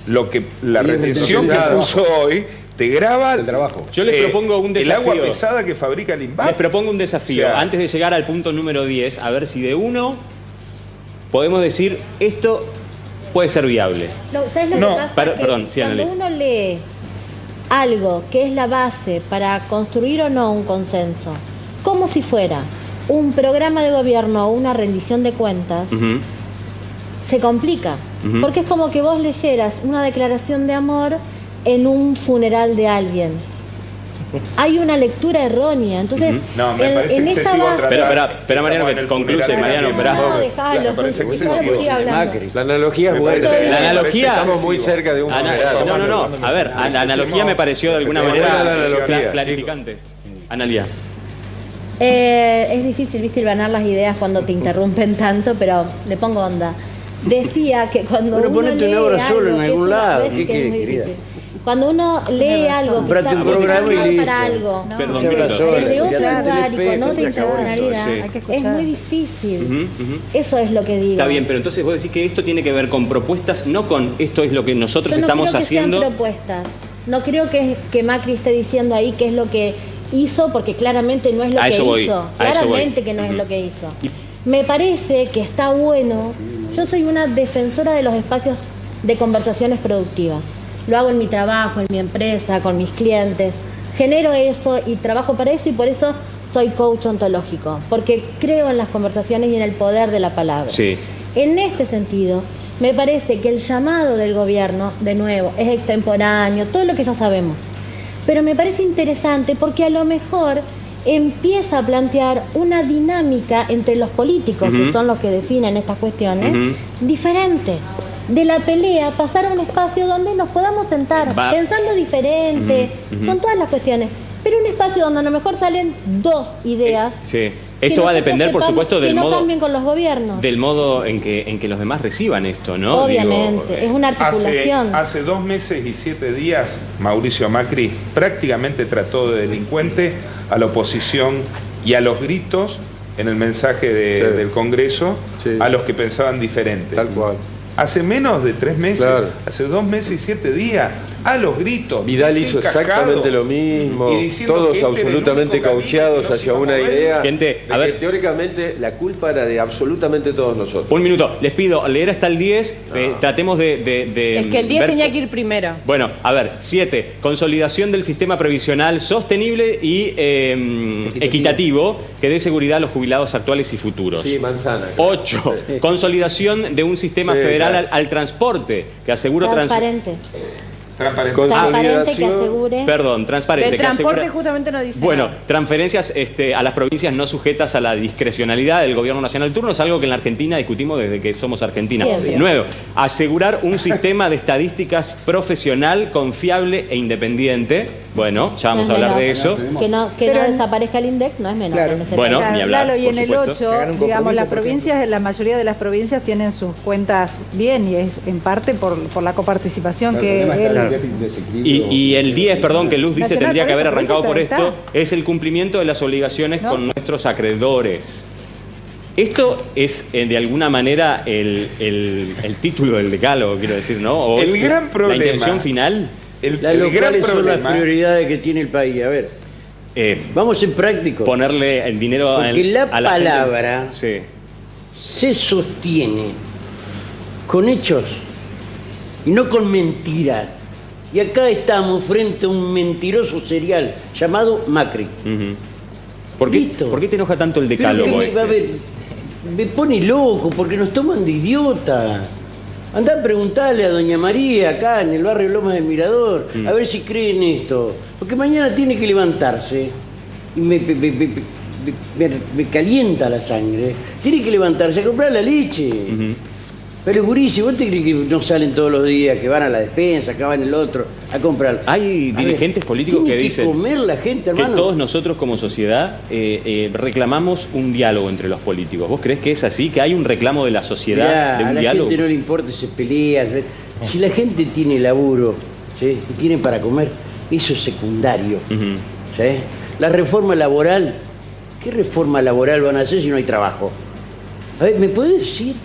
Lo que la retención que puso hoy te graba el trabajo. Yo les propongo un desafío. El agua pesada que fabrica el INVAP. Les propongo un desafío. O sea, antes de llegar al punto número 10, a ver si de uno podemos decir esto puede ser viable. ¿Sabes lo que pasa? Perdón, sí, cuando Anneli. uno lee algo que es la base para construir o no un consenso, como si fuera un programa de gobierno o una rendición de cuentas, se complica. Porque es como que vos leyeras una declaración de amor en un funeral de alguien. Hay una lectura errónea. Entonces, no, me parece en esa excesivo base... Espera, Mariano, que concluye. Mariano, espera. No, dejalo, La analogía es buena. La analogía... Estamos muy cerca de un funeral. No. A ver, la analogía me pareció de alguna manera clarificante. Analía. Es difícil, viste, hilvanar las ideas cuando te interrumpen tanto, pero le pongo onda. Decía que cuando Pero uno ponete lee una hora solo en algo algún que es lado. una- ¿Qué que es querés, muy querida? difícil. Cuando uno lee algo que Comprate está un programa y diseñado listo. para algo, Perdón, desde otro Claro, lugar y con otra sí. intencionalidad, Hay que es escuchar. muy difícil. Eso es lo que digo. Está bien, pero entonces vos decís que esto tiene que ver con propuestas, no con esto es lo que nosotros Yo no estamos creo que haciendo. sean propuestas. No creo que Macri esté diciendo ahí qué es lo que hizo, porque claramente no es lo A que eso voy, hizo. a eso voy. Claramente que no es lo que hizo. Me parece que está bueno. Yo soy una defensora de los espacios de conversaciones productivas. Lo hago en mi trabajo, en mi empresa, con mis clientes. Genero eso y trabajo para eso, y por eso soy coach ontológico, porque creo en las conversaciones y en el poder de la palabra. Sí. En este sentido, me parece que el llamado del gobierno, de nuevo, es extemporáneo, todo lo que ya sabemos. Pero me parece interesante porque a lo mejor empieza a plantear una dinámica entre los políticos, que son los que definen estas cuestiones, diferente. De la pelea, pasar a un espacio donde nos podamos sentar, pensando diferente, con todas las cuestiones. Pero un espacio donde a lo mejor salen dos ideas. Sí. Esto va a depender, por supuesto, del que no modo cambien con los gobiernos. del modo en que los demás reciban esto, ¿no? Obviamente, es una articulación. Hace 2 meses y 7 días, Mauricio Macri prácticamente trató de delincuente a la oposición y a los gritos en el mensaje del Congreso a los que pensaban diferente. Tal cual. Hace menos de 3 meses, Claro. hace 2 meses y 7 días, a los gritos. Vidal hizo exactamente lo mismo, y diciendo todos que este era el absolutamente único camino, caucheados que no se hacia iba a una mover. idea Gente, de a que ver. teóricamente la culpa era de absolutamente todos nosotros. Un minuto, les pido leer hasta el 10, tratemos de Es que el 10 ver- tenía que ir primero. Bueno, a ver, 7, consolidación del sistema previsional sostenible y equitativo que dé seguridad a los jubilados actuales y futuros. Sí, manzana. 8, consolidación de un sistema Sí, federal claro. al transporte que asegura Transparente. Transparente. Transparente, que asegure. Perdón, transparente. Del que transporte asegura- justamente no dice Bueno, nada. transferencias a las provincias no sujetas a la discrecionalidad del gobierno nacional turno es algo que en la Argentina discutimos desde que somos Argentina. Siempre. 9, asegurar un sistema de estadísticas profesional, confiable e independiente. Bueno, ya vamos No a es hablar de menor. eso. Que no desaparezca el INDEC, no es menor. Claro. en este Bueno, país. ni hablar. Claro, y por en el supuesto. 8, Que hagan un digamos, las compromiso, por provincias, la mayoría de las provincias tienen sus cuentas bien, y es en parte por la coparticipación que El problema está en él... el déficit de desequilibrio. Y el 10, perdón, que Luz dice Nacional, tendría que por haber eso, arrancado por pero esto, es el cumplimiento de las obligaciones ¿No? con nuestros acreedores. Esto es, de alguna manera, el título del decálogo, quiero decir, ¿no? O El es gran problema. la intención final. El Las gran locales son las problema. prioridades que tiene el país. A ver, Vamos a ser prácticos. Ponerle el dinero porque la palabra sí. se sostiene con hechos y no con mentiras. Y acá estamos frente a un mentiroso serial llamado Macri. ¿Por qué te enoja tanto el decálogo? Me pone loco porque nos toman de idiota. Andá a preguntarle a doña María acá en el barrio Lomas del Mirador a ver si creen esto. Porque mañana tiene que levantarse y me calienta la sangre. Tiene que levantarse a comprar la leche. Pero Gurici, ¿vos te crees que no salen todos los días, que van a la despensa, acá van el otro, a comprar? Hay dirigentes políticos que dicen comer la gente, hermano. Que todos nosotros como sociedad reclamamos un diálogo entre los políticos. ¿Vos creés que es así? ¿Que hay un reclamo de la sociedad de un diálogo? A la gente no le importa, se pelea. Si la gente tiene laburo, ¿sí? Y tiene para comer, eso es secundario. ¿Sí? La reforma laboral, ¿qué reforma laboral van a hacer si no hay trabajo? A ver, ¿me podés decir?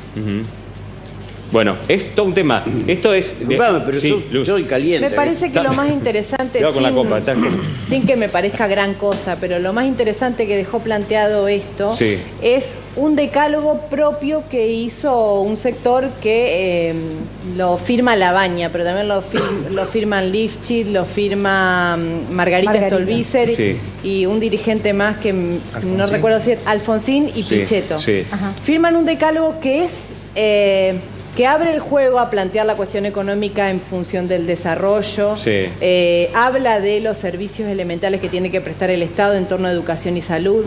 Bueno, es todo un tema. Esto es... pero sí, soy caliente. Me parece que lo más interesante, sin que me parezca gran cosa, pero lo más interesante que dejó planteado esto es un decálogo propio que hizo un sector que lo firma Labaña, pero también lo firman Lifchit, lo firma Margarita Stolbizer y un dirigente más que no recuerdo si es Alfonsín y Pichetto. Firman un decálogo que es... que abre el juego a plantear la cuestión económica en función del desarrollo, habla de los servicios elementales que tiene que prestar el Estado en torno a educación y salud,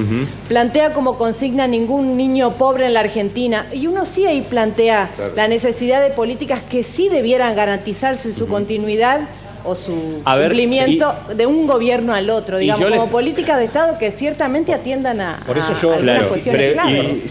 plantea como consigna ningún niño pobre en la Argentina, y uno sí ahí plantea la necesidad de políticas que sí debieran garantizarse su continuidad o su cumplimiento de un gobierno al otro, digamos, como política de Estado que ciertamente atiendan a por eso yo, algunas cuestiones clave.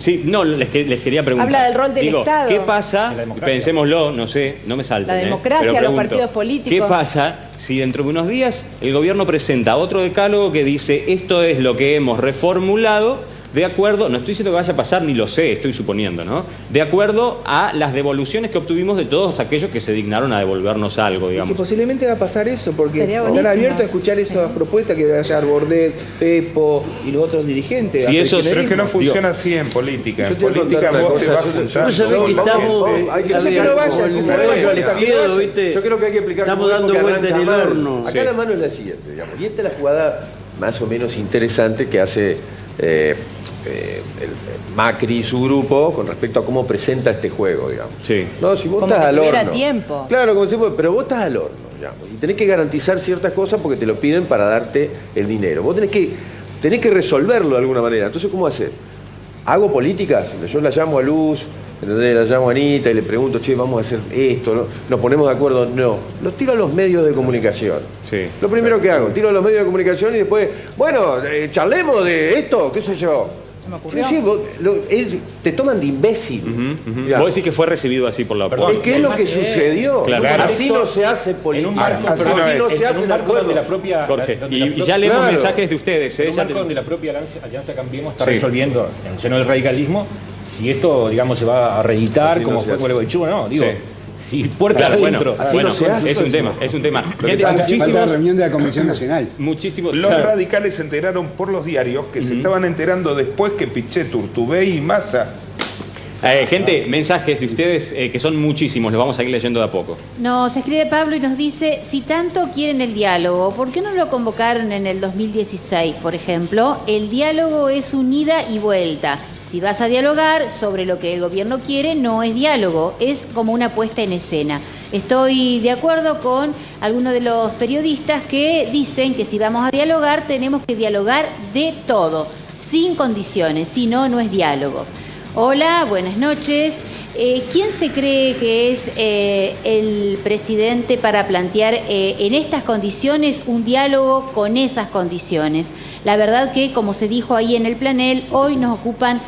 Les quería preguntar. Habla del rol del Estado. ¿Qué pasa? Pensémoslo, no sé, no me salten. La democracia, los partidos políticos. ¿Qué pasa si dentro de unos días el gobierno presenta otro decálogo que dice esto es lo que hemos reformulado de acuerdo, no estoy diciendo que vaya a pasar, ni lo sé, estoy suponiendo, ¿no? De acuerdo a las devoluciones que obtuvimos de todos aquellos que se dignaron a devolvernos algo, digamos. Y que posiblemente va a pasar eso, porque están abiertos a escuchar esas propuestas que vaya a dar Bordet, Pepo y los otros dirigentes. Sí, eso, pero es que no funciona así en política. En política vos te vas juntando. Yo creo que hay que explicar. Estamos dando vuelta en el horno. Acá la mano es la siguiente, digamos. Y esta es la jugada más o menos interesante que hace el Macri y su grupo con respecto a cómo presenta este juego, digamos. No, si vos como estás al horno. Tiempo. Claro, pero vos estás al horno, digamos, y tenés que garantizar ciertas cosas porque te lo piden para darte el dinero. Vos tenés que resolverlo de alguna manera. Entonces, ¿cómo hacer? ¿Hago políticas? Yo la llamo a Luz, la llamo a Anita y le pregunto, che, vamos a hacer esto, ¿no? ¿Nos ponemos de acuerdo? No. Lo tiro a los medios de comunicación. Lo primero que hago, tiro a los medios de comunicación y después, bueno, charlemos de esto, qué sé yo. Te toman de imbécil. Vos decís que fue recibido así por la oposición. ¿Qué es lo que sucedió? Así no se hace política. Así no se hace de la propia... Jorge, y ya leemos mensajes de ustedes. En un marco donde la propia Alianza Cambiemos está resolviendo en el seno del radicalismo si esto, digamos, se va a reeditar como fue con el Guaychú, ¿no? Digo, si puerta adentro. Es un tema. Falta la reunión de la Convención Nacional. Los radicales se enteraron por los diarios que se estaban enterando después que Pichetto, Urtubey y Massa. Gente, mensajes de ustedes que son muchísimos, los vamos a ir leyendo de a poco. Nos escribe Pablo y nos dice, si tanto quieren el diálogo, ¿por qué no lo convocaron en el 2016, por ejemplo? El diálogo es un ida y vuelta. Si vas a dialogar sobre lo que el gobierno quiere, no es diálogo, es como una puesta en escena. Estoy de acuerdo con algunos de los periodistas que dicen que si vamos a dialogar, tenemos que dialogar de todo, sin condiciones, si no, no es diálogo. Hola, buenas noches. ¿Quién se cree que es el presidente para plantear en estas condiciones un diálogo con esas condiciones? La verdad que, como se dijo ahí en el panel, hoy nos ocupan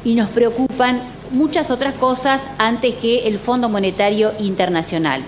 y nos preocupan muchas otras cosas antes que el Fondo Monetario Internacional.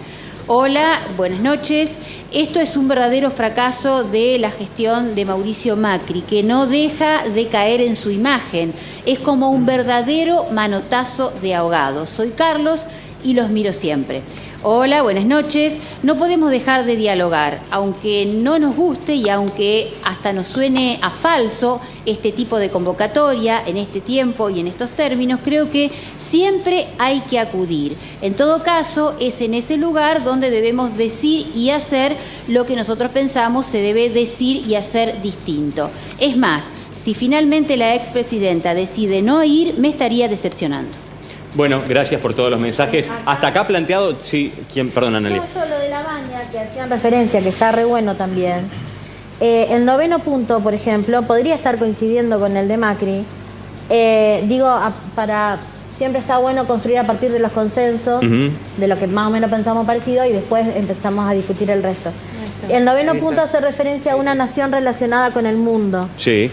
Hola, buenas noches. Esto es un verdadero fracaso de la gestión de Mauricio Macri, que no deja de caer en su imagen. Es como un verdadero manotazo de ahogado. Soy Carlos y los miro siempre. Hola, buenas noches. No podemos dejar de dialogar, aunque no nos guste y aunque hasta nos suene a falso este tipo de convocatoria en este tiempo y en estos términos, creo que siempre hay que acudir. En todo caso, es en ese lugar donde debemos decir y hacer lo que nosotros pensamos se debe decir y hacer distinto. Es más, si finalmente la expresidenta decide no ir, me estaría decepcionando. Bueno, gracias por todos los mensajes. Hasta acá planteado, sí, ¿quién? Perdón, Analia. No, yo lo de la baña, que hacían referencia, que está re bueno también. El 9º punto, por ejemplo, podría estar coincidiendo con el de Macri. Siempre está bueno construir a partir de los consensos, de lo que más o menos pensamos parecido, y después empezamos a discutir el resto. El 9º punto hace referencia a una nación relacionada con el mundo. Sí.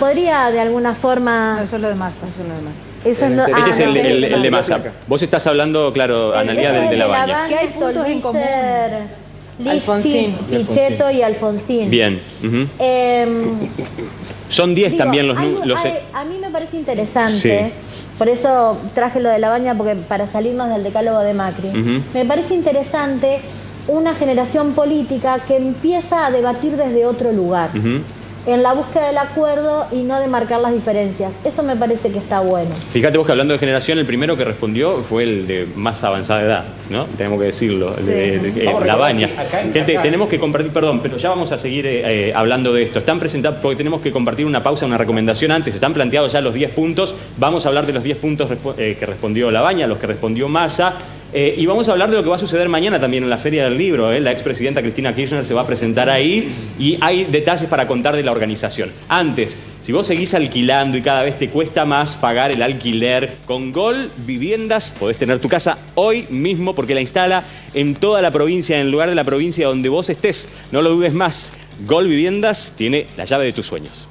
Podría de alguna forma... No, eso es lo de Massa, eso es lo de Massa. Eso es este es el de Massa. Vos estás hablando, claro, Analia, del de la baña. Que hay puntos en común. Alfonsín, Pichetto y Alfonsín. Bien. Son 10 también los... A mí me parece interesante, Sí. por eso traje lo de la baña, porque para salirnos del decálogo de Macri. Me parece interesante una generación política que empieza a debatir desde otro lugar. En la búsqueda del acuerdo y no de marcar las diferencias. Eso me parece que está bueno. Fíjate vos que hablando de generación, el primero que respondió fue el de más avanzada edad, ¿no? Tenemos que decirlo, el de la baña. Gente, tenemos que compartir, perdón, pero ya vamos a seguir hablando de esto. Están presentados, porque tenemos que compartir una pausa, una recomendación antes. Están planteados ya los 10 puntos. Vamos a hablar de los 10 puntos que respondió la baña, los que respondió Massa. Y vamos a hablar de lo que va a suceder mañana también en la Feria del Libro. La expresidenta Cristina Kirchner se va a presentar ahí y hay detalles para contar de la organización. Antes, si vos seguís alquilando y cada vez te cuesta más pagar el alquiler, con Gol Viviendas podés tener tu casa hoy mismo porque la instala en toda la provincia, en el lugar de la provincia donde vos estés. No lo dudes más. Gol Viviendas tiene la llave de tus sueños.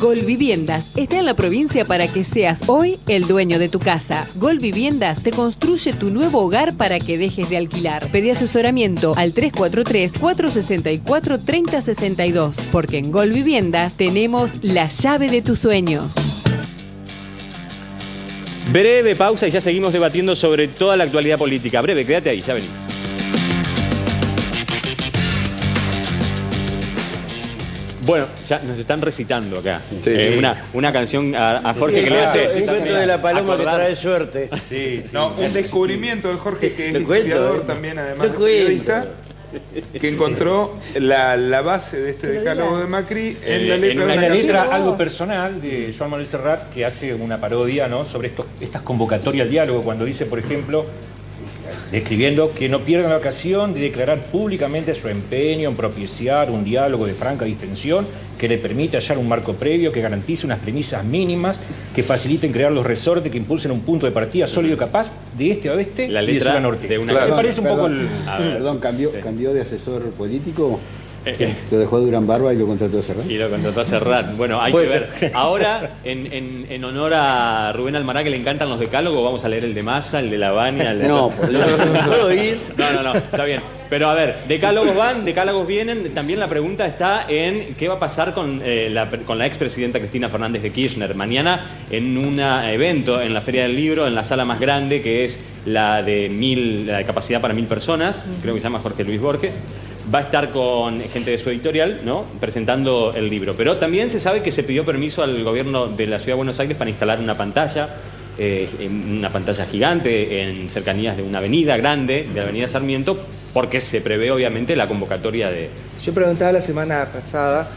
Gol Viviendas está en la provincia para que seas hoy el dueño de tu casa. Gol Viviendas te construye tu nuevo hogar para que dejes de alquilar. Pedí asesoramiento al 343-464-3062, porque en Gol Viviendas tenemos la llave de tus sueños. Breve pausa y ya seguimos debatiendo sobre toda la actualidad política. Breve, quédate ahí, ya venimos. Bueno, ya nos están recitando acá. Sí. Una canción a Jorge que le hace... Un cuento de la paloma que trae suerte. Sí. No, un descubrimiento de Jorge, que es historiador también, además de periodista, que encontró la base de este decálogo de Macri en la letra de una letra algo personal de Joan Manuel Serrat, que hace una parodia, ¿no?, sobre estas convocatorias al diálogo, cuando dice, por ejemplo, describiendo que no pierdan la ocasión de declarar públicamente su empeño en propiciar un diálogo de franca distensión que le permita hallar un marco previo que garantice unas premisas mínimas que faciliten crear los resortes que impulsen un punto de partida sólido y capaz de este a oeste la y de sur a norte. De una me parece un poco Perdón, cambió de asesor político. Lo dejó Durán Barba y lo contrató a Serrat. Y lo contrató a Serrat. Bueno, hay que ver. Ahora, en honor a Rubén Almará, que le encantan los decálogos, vamos a leer el de Massa, el de la baña, el de... No, ¿puedo ir? No, está bien. Pero a ver, decálogos van, decálogos vienen. También la pregunta está en qué va a pasar con la expresidenta Cristina Fernández de Kirchner. Mañana en un evento en la Feria del Libro, en la sala más grande, que es la de capacidad para 1000 personas, creo que se llama Jorge Luis Borges. Va a estar con gente de su editorial, ¿no?, presentando el libro. Pero también se sabe que se pidió permiso al gobierno de la Ciudad de Buenos Aires para instalar una pantalla gigante en cercanías de una avenida grande, de la avenida Sarmiento, porque se prevé obviamente la convocatoria de... Yo preguntaba la semana pasada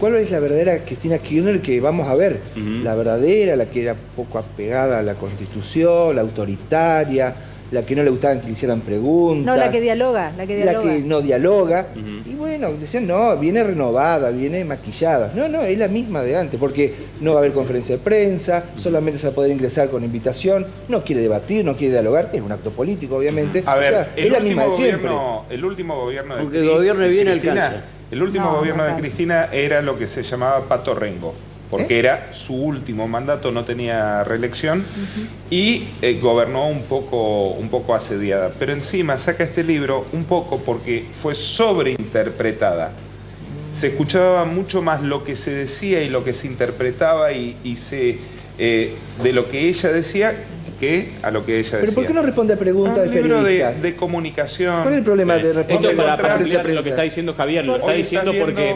cuál es la verdadera Cristina Kirchner que vamos a ver. La verdadera, la que era poco apegada a la Constitución, la autoritaria, la que no le gustaban que le hicieran preguntas. No, la que dialoga. La que no dialoga. Y bueno, decían, no, viene renovada, viene maquillada. No, es la misma de antes, porque no va a haber conferencia de prensa, solamente se va a poder ingresar con invitación, no quiere debatir, no quiere dialogar, es un acto político, obviamente. A ver, o sea, es la misma de siempre. El último gobierno de Aunque el gobierno viene alcanza. El último gobierno de Cristina era lo que se llamaba Pato Rengo, porque era su último mandato, no tenía reelección, y gobernó un poco asediada. Pero encima saca este libro un poco porque fue sobreinterpretada. Se escuchaba mucho más lo que se decía y lo que se interpretaba de lo que ella decía que a lo que ella decía. ¿Pero por qué no responde a preguntas de libro periodistas? de comunicación. ¿Cuál es el problema de responder Esto para conferencia de ampliar lo que prensa? está diciendo Javier, lo está diciendo porque,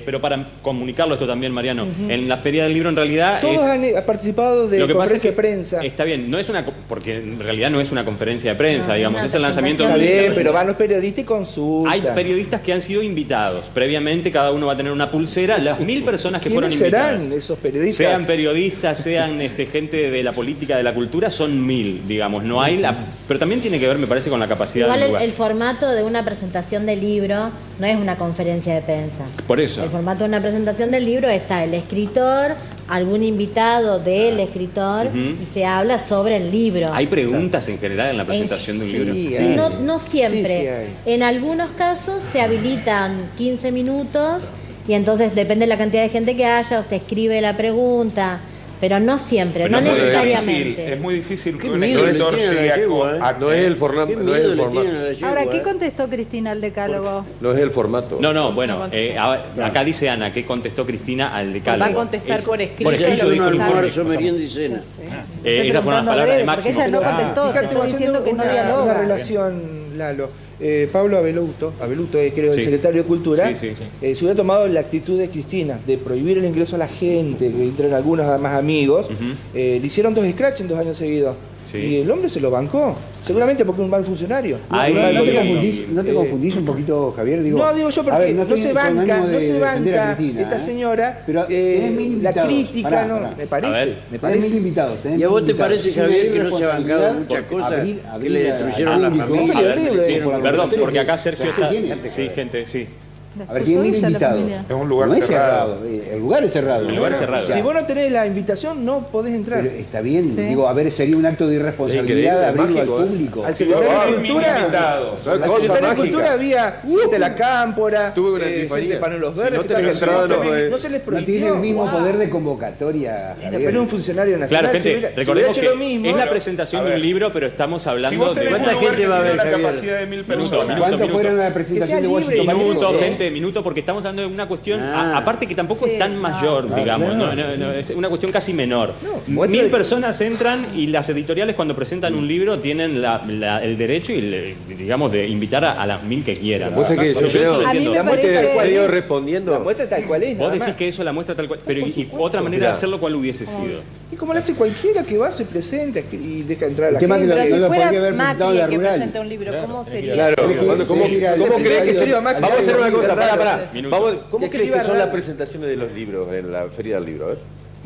pero para comunicarlo esto también, Mariano, en la Feria del Libro en realidad Todos han participado de lo que pasa conferencia es que de prensa. está bien, no es una, porque en realidad no es una conferencia de prensa, digamos, es el lanzamiento de Está un bien, libro. pero van los periodistas y consultan. Hay periodistas que han sido invitados. Previamente cada uno va a tener una pulsera. Las 1000 personas que fueron invitadas. ¿Quiénes serán esos periodistas? Sean periodistas, sean gente de la política, de la cultura, son 1000, digamos. No hay pero también tiene que ver, me parece, con la capacidad Igual del lugar. el formato de una presentación del libro no es una conferencia de prensa. Por eso. El formato de una presentación del libro está el escritor, algún invitado del escritor y se habla sobre el libro. ¿Hay preguntas en general en la presentación de un libro? Sí. No siempre. Sí, hay. En algunos casos se habilitan 15 minutos y entonces depende de la cantidad de gente que haya o se escribe la pregunta. Pero no siempre, Pero no no es necesariamente. Es muy difícil que un miedo escritor le tiene a la llegue a... yegua, No es el formato. No es el formato. Ahora, ¿qué contestó Cristina al decálogo? No es el formato. No, bueno, acá dice Ana, ¿qué contestó Cristina al decálogo? Va a contestar por escrito. Por ejemplo, lo dijo que sabe. almuerzo, merienda y cena. Esas fueron las palabras de Porque Máximo. ella no contestó, te Fíjate, estoy diciendo que no una dialoga. relación, Lalo. Pablo Abeluto es creo el Sí. secretario de Cultura, Sí. se hubiera tomado la actitud de Cristina de prohibir el ingreso a la gente, que entren algunos además amigos, le hicieron 2 scratch en 2 años seguidos. Sí. Y el hombre se lo bancó, seguramente porque es un mal funcionario. Ahí- ¿No te confundís un poquito, Javier? Digo, No, digo yo a porque ver, no estoy se con banca, ánimo no de se defender a banca Cristina, esta señora, pero tenés 1000 la invitados. crítica, Pará, no, pará. me A parece, ver. me Tenés 1000 parece. invitados. ¿Y a vos te parece, Es una Javier, que no se ha bancado irresponsabilidad muchas cosas abrir que le a destruyeron la público? familia? A ver, Horrible, sí, por la perdón, laboratorio porque acá que- Sergio se está... tiene. Sí, gente, sí. A ver, 10.000 Después la invitados. familia. Es un lugar No es cerrado. El lugar es cerrado. El lugar es cerrado. Si vos no tenés la invitación, no podés entrar. Pero está bien, Sí. digo, a ver, sería un acto de irresponsabilidad abrirlo mágico, al público. Al secretario de Cultura, Son al cosas secretario de mágicas. Cultura había gente de la Cámpora, Tuve una gente epifanía. de panelos Si verdes, no que tenés estaban entrada, haciendo, no podés. no se les No prohibió. tiene el mismo poder de convocatoria, Javier. Pero es un funcionario nacional. Claro, gente, si hubiera recordemos hecho que lo mismo, es la Pero, presentación a de un ver, libro, pero estamos Si hablando vos tenés de... un ¿Cuánta lugar gente que va a tiene ver, una Javier? capacidad de 1000 Minuto, personas. ¿Cuánto fueron a la Que presentación sea de libre, Washington? Minuto, Sí. gente, minuto, porque estamos hablando de una cuestión, Ah. aparte que tampoco es tan mayor, digamos, no, es una cuestión casi menor. muestra 1000 de- personas entran y las editoriales cuando presentan un libro tienen el derecho digamos, de invitar a las 1000 que quieran. Vos sabés que yo eso creo- lo A mí entiendo. me La muestra parece- tal cual medio es. respondiendo. La muestra tal cual es. Vos nada decís más. que eso la muestra tal cual, pero por y supuesto. otra manera Mirá. de hacerlo, ¿cuál hubiese sido? Y como lo hace cualquiera que va, se presenta y deja entrar a la El tema gente. que Pero no si lo fuera podría haber presentado en Macri la el que rural. presenta un libro, ¿cómo sería? Claro, ¿cómo crees que sería? Macri? Vamos a hacer una cosa, Raro, pará. Minuto. Vamos, ¿cómo Ya que crees iba que son raro. las presentaciones de los libros en la Feria del Libro? A ver.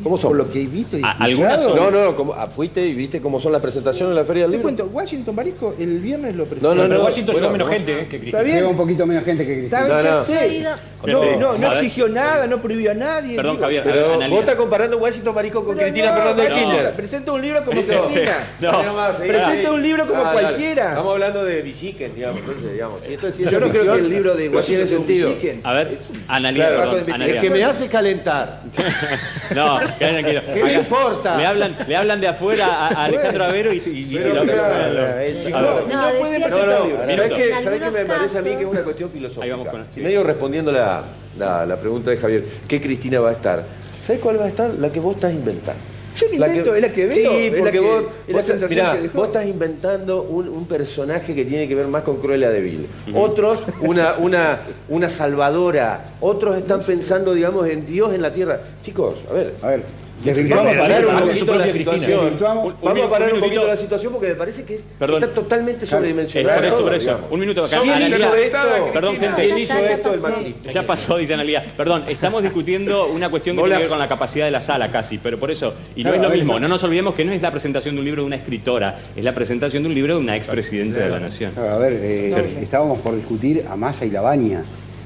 ¿Cómo son? Por lo que he visto y Algunas escuchado. No, fuiste y viste cómo son las presentaciones en la Feria del Te Libro. cuento, Washington Barisco el viernes lo presentó. No, Pero Washington bueno, llegó menos gente que Está Cristina. bien. Llega un poquito menos gente que Está Cristina. bien, No, ya sé. No A ver. exigió nada, no prohibió a nadie. Perdón, digo. Javier, Pero Analia. vos estás comparando Washington Marico con Pero Cristina no, Fernández de Marico, Kirchner. presenta un libro como Listo. Cristina. No. Presenta un libro como Dale, dale. cualquiera. Estamos hablando de Villiquen, digamos. Entonces, digamos, si esto es Yo ciencia no creo que ficción, el libro de no tiene Washington sea un sentido. Villiquen. A ver, Analia, Claro, perdón, trabajo de Analia. El que me hace calentar. No, quédate tranquilo. ¿Qué le Acá importa? Le hablan de afuera a Alejandro Avero y Pero claro, El chico A ver. no puede decía- No, presentar no, libros. Minuto. ¿sabes qué, En ¿sabes qué me algunos parece a mí casos- que es una cuestión filosófica? Ahí vamos con- sí. Medio respondiendo la pregunta de Javier, ¿qué Cristina va a estar? ¿Sabes cuál va a estar? La que vos estás inventando. Yo no invento, es la que veo. Sí, es la porque que- vos, es la sensación mirá, que dejó. vos estás inventando un personaje que tiene que ver más con Cruella de Vil. Otros, una salvadora. Otros están pensando, digamos, en Dios en la tierra. Chicos, a ver. Vamos a parar un Hable poquito su la propia situación. Cristina. Vamos a parar un minutito. poquito la situación porque me parece que Perdón. está totalmente sobredimensionado. Por eso, todo, por eso. digamos. Un minuto acá. ¿Quién Analia. hizo esto? Perdón, gente. ¿Quién hizo esto? El Macri. Ya pasó, dice Analia. Perdón, estamos discutiendo una cuestión que Hola. tiene que ver con la capacidad de la sala casi, pero por eso, y no Claro, es lo a ver, mismo, no. no nos olvidemos que no es la presentación de un libro de una escritora, es la presentación de un libro de una expresidente de la Nación. Claro, a ver, estábamos por discutir a Massa y Lavagna.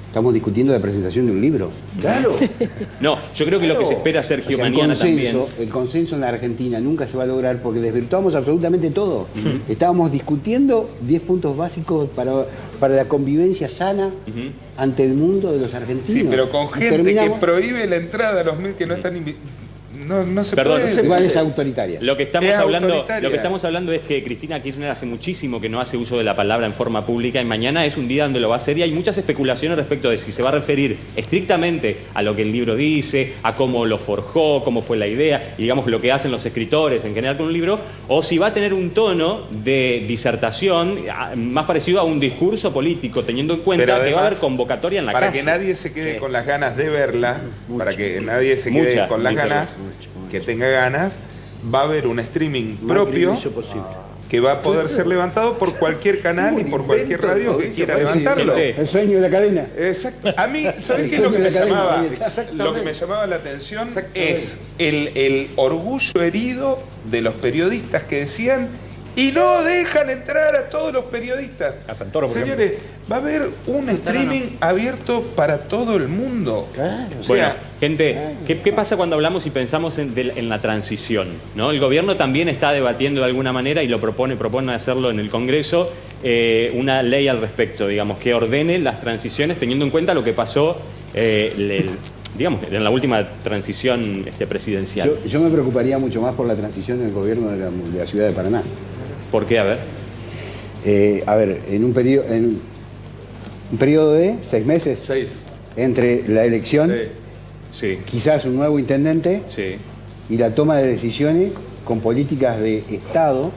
Estamos discutiendo la presentación de un libro. Claro. No, yo creo que lo que se espera, Sergio, O sea, mañana también. el consenso en la Argentina nunca se va a lograr porque desvirtuamos absolutamente todo. Estábamos discutiendo 10 puntos básicos para la convivencia sana ante el mundo de los argentinos. Sí, pero con Y gente terminamos- que prohíbe la entrada a los 1000 que no están No se Perdón, puede. Igual es autoritaria. Lo que estamos hablando es que Cristina Kirchner hace muchísimo que no hace uso de la palabra en forma pública y mañana es un día donde lo va a hacer y hay muchas especulaciones respecto de si se va a referir estrictamente a lo que el libro dice, a cómo lo forjó, cómo fue la idea, y digamos lo que hacen los escritores en general con un libro, o si va a tener un tono de disertación más parecido a un discurso político, teniendo en cuenta Pero además, que va a haber convocatoria en la para calle. que nadie se quede con las ganas de verla, para que nadie se quede con las ganas, que tenga ganas, va a haber un streaming propio que va a poder ser levantado por cualquier canal y por cualquier radio que quiera levantarlo. El sueño de la cadena. Exacto. A mí, ¿sabés qué es lo que me llamaba? Lo que me llamaba la atención es el orgullo herido de los periodistas que decían y no dejan entrar a todos los periodistas. A Santoro, por Señores, va a haber un streaming abierto para todo el mundo. Claro. O sea, Bueno, gente, ¿qué pasa cuando hablamos y pensamos en la transición? ¿No? El gobierno también está debatiendo de alguna manera y lo propone hacerlo en el Congreso, una ley al respecto, digamos, que ordene las transiciones teniendo en cuenta lo que pasó, digamos, en la última transición presidencial. Yo me preocuparía mucho más por la transición del gobierno de la ciudad de Paraná. ¿Por qué? A ver. En un periodo de 6 meses, entre la elección, quizás un nuevo intendente y la toma de decisiones con políticas de Estado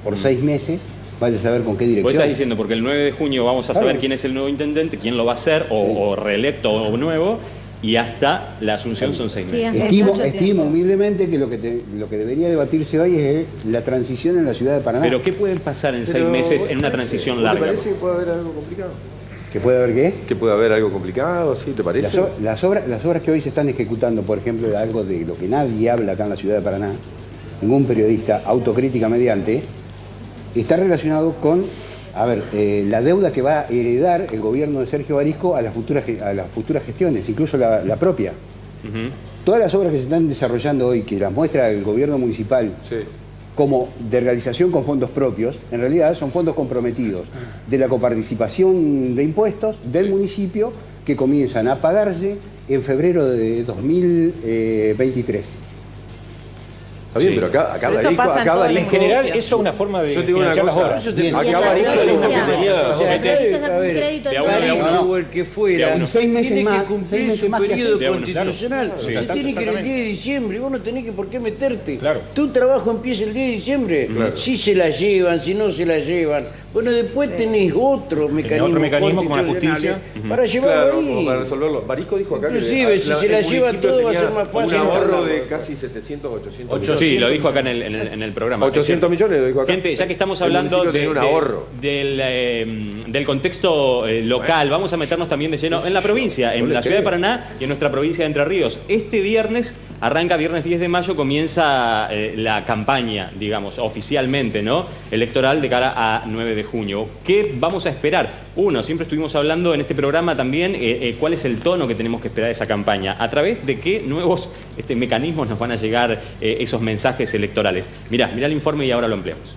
por 6 meses, vaya a saber con qué dirección. Vos estás diciendo, porque el 9 de junio vamos a saber quién es el nuevo intendente, quién lo va a hacer, o reelecto o nuevo, y hasta la asunción son 6 meses. Estimo humildemente que lo que debería debatirse hoy es la transición en la ciudad de Paraná. Pero ¿qué puede pasar en 6 meses en una transición larga? ¿Te parece que puede haber algo complicado? ¿Que puede haber qué? ¿Que puede haber algo complicado? ¿Sí? ¿Te parece? Las obras que hoy se están ejecutando, por ejemplo, algo de lo que nadie habla acá en la ciudad de Paraná, ningún periodista, autocrítica mediante, está relacionado con la deuda que va a heredar el gobierno de Sergio Barisco a las futuras gestiones, incluso la propia. Todas las obras que se están desarrollando hoy, que las muestra el gobierno municipal como de realización con fondos propios, en realidad son fondos comprometidos de la coparticipación de impuestos del municipio que comienzan a pagarse en febrero de 2023. Está bien, pero acá Barisco, en general, eso es una forma de financiar las obras. Acá Barisco dijo que tenía... O el que fuera, y 6 meses tiene más, que cumplir 6 meses su más que periodo hacer. constitucional. Claro. Se tiene que ir el 10 de diciembre, vos no tenés que por qué meterte. Claro. Tu trabajo empieza el 10 de diciembre. Si se la llevan, si no se la llevan. Bueno, después tenés otro mecanismo como la justicia para llevarlo ahí. Para resolverlo. Barisco dijo acá inclusive, si se la lleva todo va a ser más fácil. Un ahorro de casi 700, 800 millones. Sí, lo dijo acá en el programa. 800 millones lo dijo acá. Gente, ya que estamos hablando del contexto local, vamos a meternos también de lleno en la provincia, en la ciudad de Paraná y en nuestra provincia de Entre Ríos. Este viernes, viernes 10 de mayo, comienza la campaña, digamos, oficialmente, ¿no? Electoral de cara a 9 de junio. ¿Qué vamos a esperar? Siempre estuvimos hablando en este programa también cuál es el tono que tenemos que esperar de esa campaña. ¿A través de qué nuevos mecanismos nos van a llegar esos mensajes electorales? Mirá el informe y ahora lo empleamos.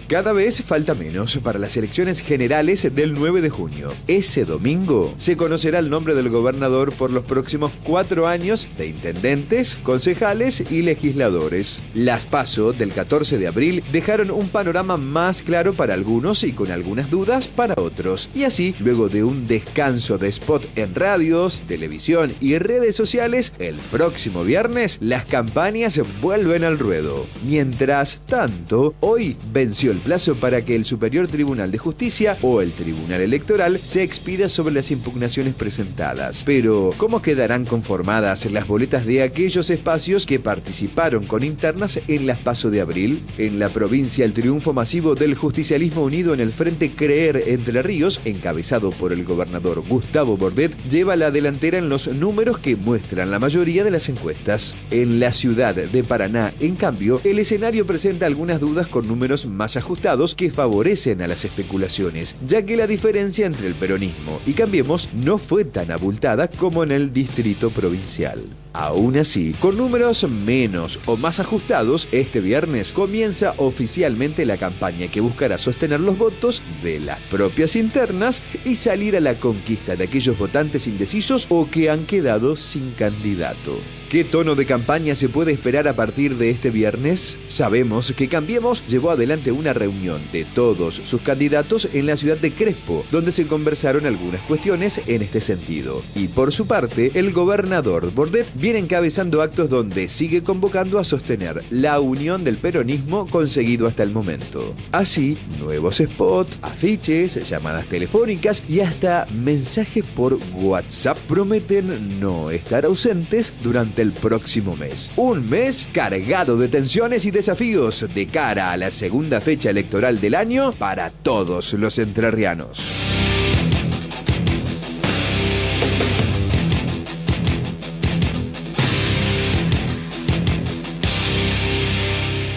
Cada vez falta menos para las elecciones generales del 9 de junio. Ese domingo se conocerá el nombre del gobernador por los próximos 4 años de intendentes, concejales y legisladores. Las PASO del 14 de abril dejaron un panorama más claro para algunos y con algunas dudas para otros. Y así, luego de un descanso de spot en radios, televisión y redes sociales, el próximo viernes las campañas vuelven al ruedo. Mientras tanto, hoy venció el plazo para que el Superior Tribunal de Justicia o el Tribunal Electoral se expida sobre las impugnaciones presentadas. Pero, ¿cómo quedarán conformadas las boletas de aquellos espacios que participaron con internas en las PASO de abril? En la provincia, el triunfo masivo del justicialismo unido en el Frente Creer Entre Ríos, encabezado por el gobernador Gustavo Bordet, lleva la delantera en los números que muestran la mayoría de las encuestas. En la ciudad de Paraná, en cambio, el escenario presenta algunas dudas con números más ajustados que favorecen a las especulaciones, ya que la diferencia entre el peronismo y Cambiemos no fue tan abultada como en el distrito provincial. Aún así, con números menos o más ajustados, este viernes comienza oficialmente la campaña que buscará sostener los votos de las propias internas y salir a la conquista de aquellos votantes indecisos o que han quedado sin candidato. ¿Qué tono de campaña se puede esperar a partir de este viernes? Sabemos que Cambiemos llevó adelante una reunión de todos sus candidatos en la ciudad de Crespo, donde se conversaron algunas cuestiones en este sentido. Y por su parte, el gobernador Bordet viene encabezando actos donde sigue convocando a sostener la unión del peronismo conseguido hasta el momento. Así, nuevos spots, afiches, llamadas telefónicas y hasta mensajes por WhatsApp prometen no estar ausentes durante el próximo mes. Un mes cargado de tensiones y desafíos de cara a la segunda fecha electoral del año para todos los entrerrianos.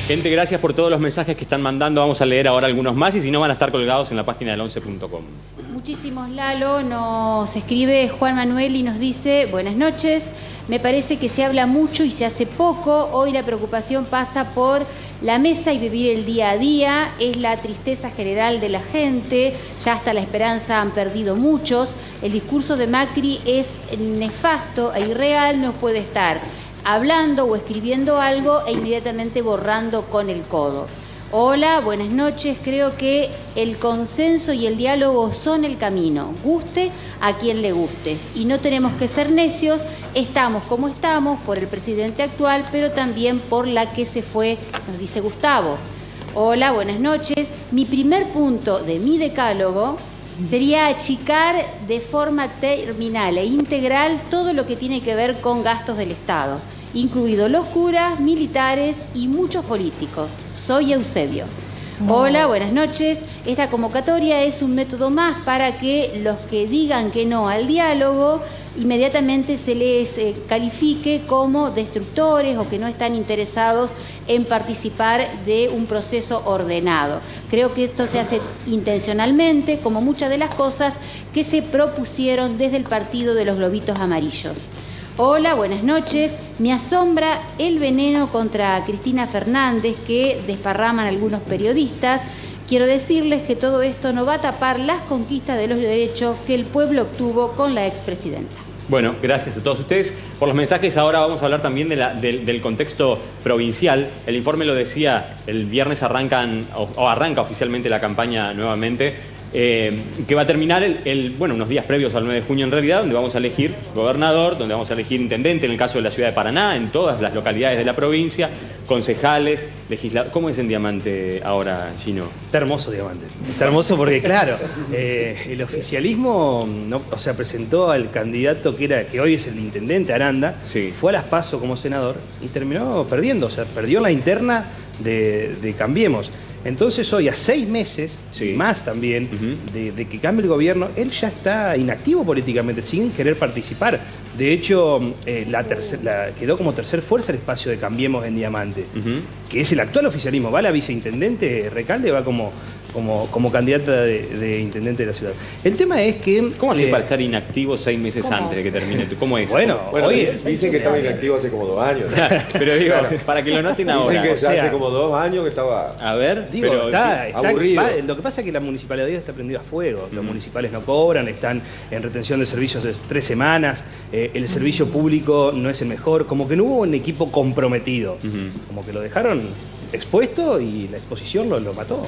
Gente, gracias por todos los mensajes que están mandando. Vamos a leer ahora algunos más y si no van a estar colgados en la página del 11.com. Muchísimos, Lalo. Nos escribe Juan Manuel y nos dice: buenas noches. Me parece que se habla mucho y se hace poco. Hoy la preocupación pasa por la mesa y vivir el día a día. Es la tristeza general de la gente. Ya hasta la esperanza han perdido muchos. El discurso de Macri es nefasto e irreal. No puede estar hablando o escribiendo algo e inmediatamente borrando con el codo. Hola, buenas noches. Creo que el consenso y el diálogo son el camino. Guste a quien le guste. Y no tenemos que ser necios. Estamos como estamos por el presidente actual, pero también por la que se fue, nos dice Gustavo. Hola, buenas noches. Mi primer punto de mi decálogo sería achicar de forma terminal e integral todo lo que tiene que ver con gastos del Estado, incluidos los curas, militares y muchos políticos. Soy Eusebio. Hola, buenas noches. Esta convocatoria es un método más para que los que digan que no al diálogo inmediatamente se les califique como destructores o que no están interesados en participar de un proceso ordenado. Creo que esto se hace intencionalmente, como muchas de las cosas que se propusieron desde el partido de los globitos amarillos. Hola, buenas noches. Me asombra el veneno contra Cristina Fernández que desparraman algunos periodistas. Quiero decirles que todo esto no va a tapar las conquistas de los derechos que el pueblo obtuvo con la expresidenta. Bueno, gracias a todos ustedes por los mensajes. Ahora vamos a hablar también del contexto provincial. El informe lo decía, el viernes arranca oficialmente la campaña nuevamente, que va a terminar unos días previos al 9 de junio en realidad, donde vamos a elegir gobernador, donde vamos a elegir intendente en el caso de la ciudad de Paraná, en todas las localidades de la provincia, concejales, legisladores. ¿Cómo es en Diamante ahora, Gino? Está hermoso Diamante. Está hermoso porque, claro, el oficialismo presentó al candidato que hoy es el intendente, Aranda, sí. Fue a las PASO como senador y terminó perdiendo, perdió la interna de Cambiemos. Entonces hoy, a 6 meses, sí, más también, de que cambie el gobierno, él ya está inactivo políticamente, sin querer participar. De hecho, quedó como tercer fuerza el espacio de Cambiemos en Diamante, que es el actual oficialismo. Va la viceintendente Recalde, va como candidata de intendente de la ciudad. El tema es que... ¿Cómo hace para estar inactivo 6 meses antes de que termine? ¿Cómo es? Bueno hoy dicen que estaba inactivo hace como 2 años. Pero digo, para que lo noten ahora. Dicen que hace como 2 años que estaba... A ver, digo, está aburrido. Lo que pasa es que la municipalidad está prendida a fuego. Los municipales no cobran, están en retención de servicios de 3 semanas. El servicio público no es el mejor. Como que no hubo un equipo comprometido. Como que lo dejaron expuesto y la exposición lo mató.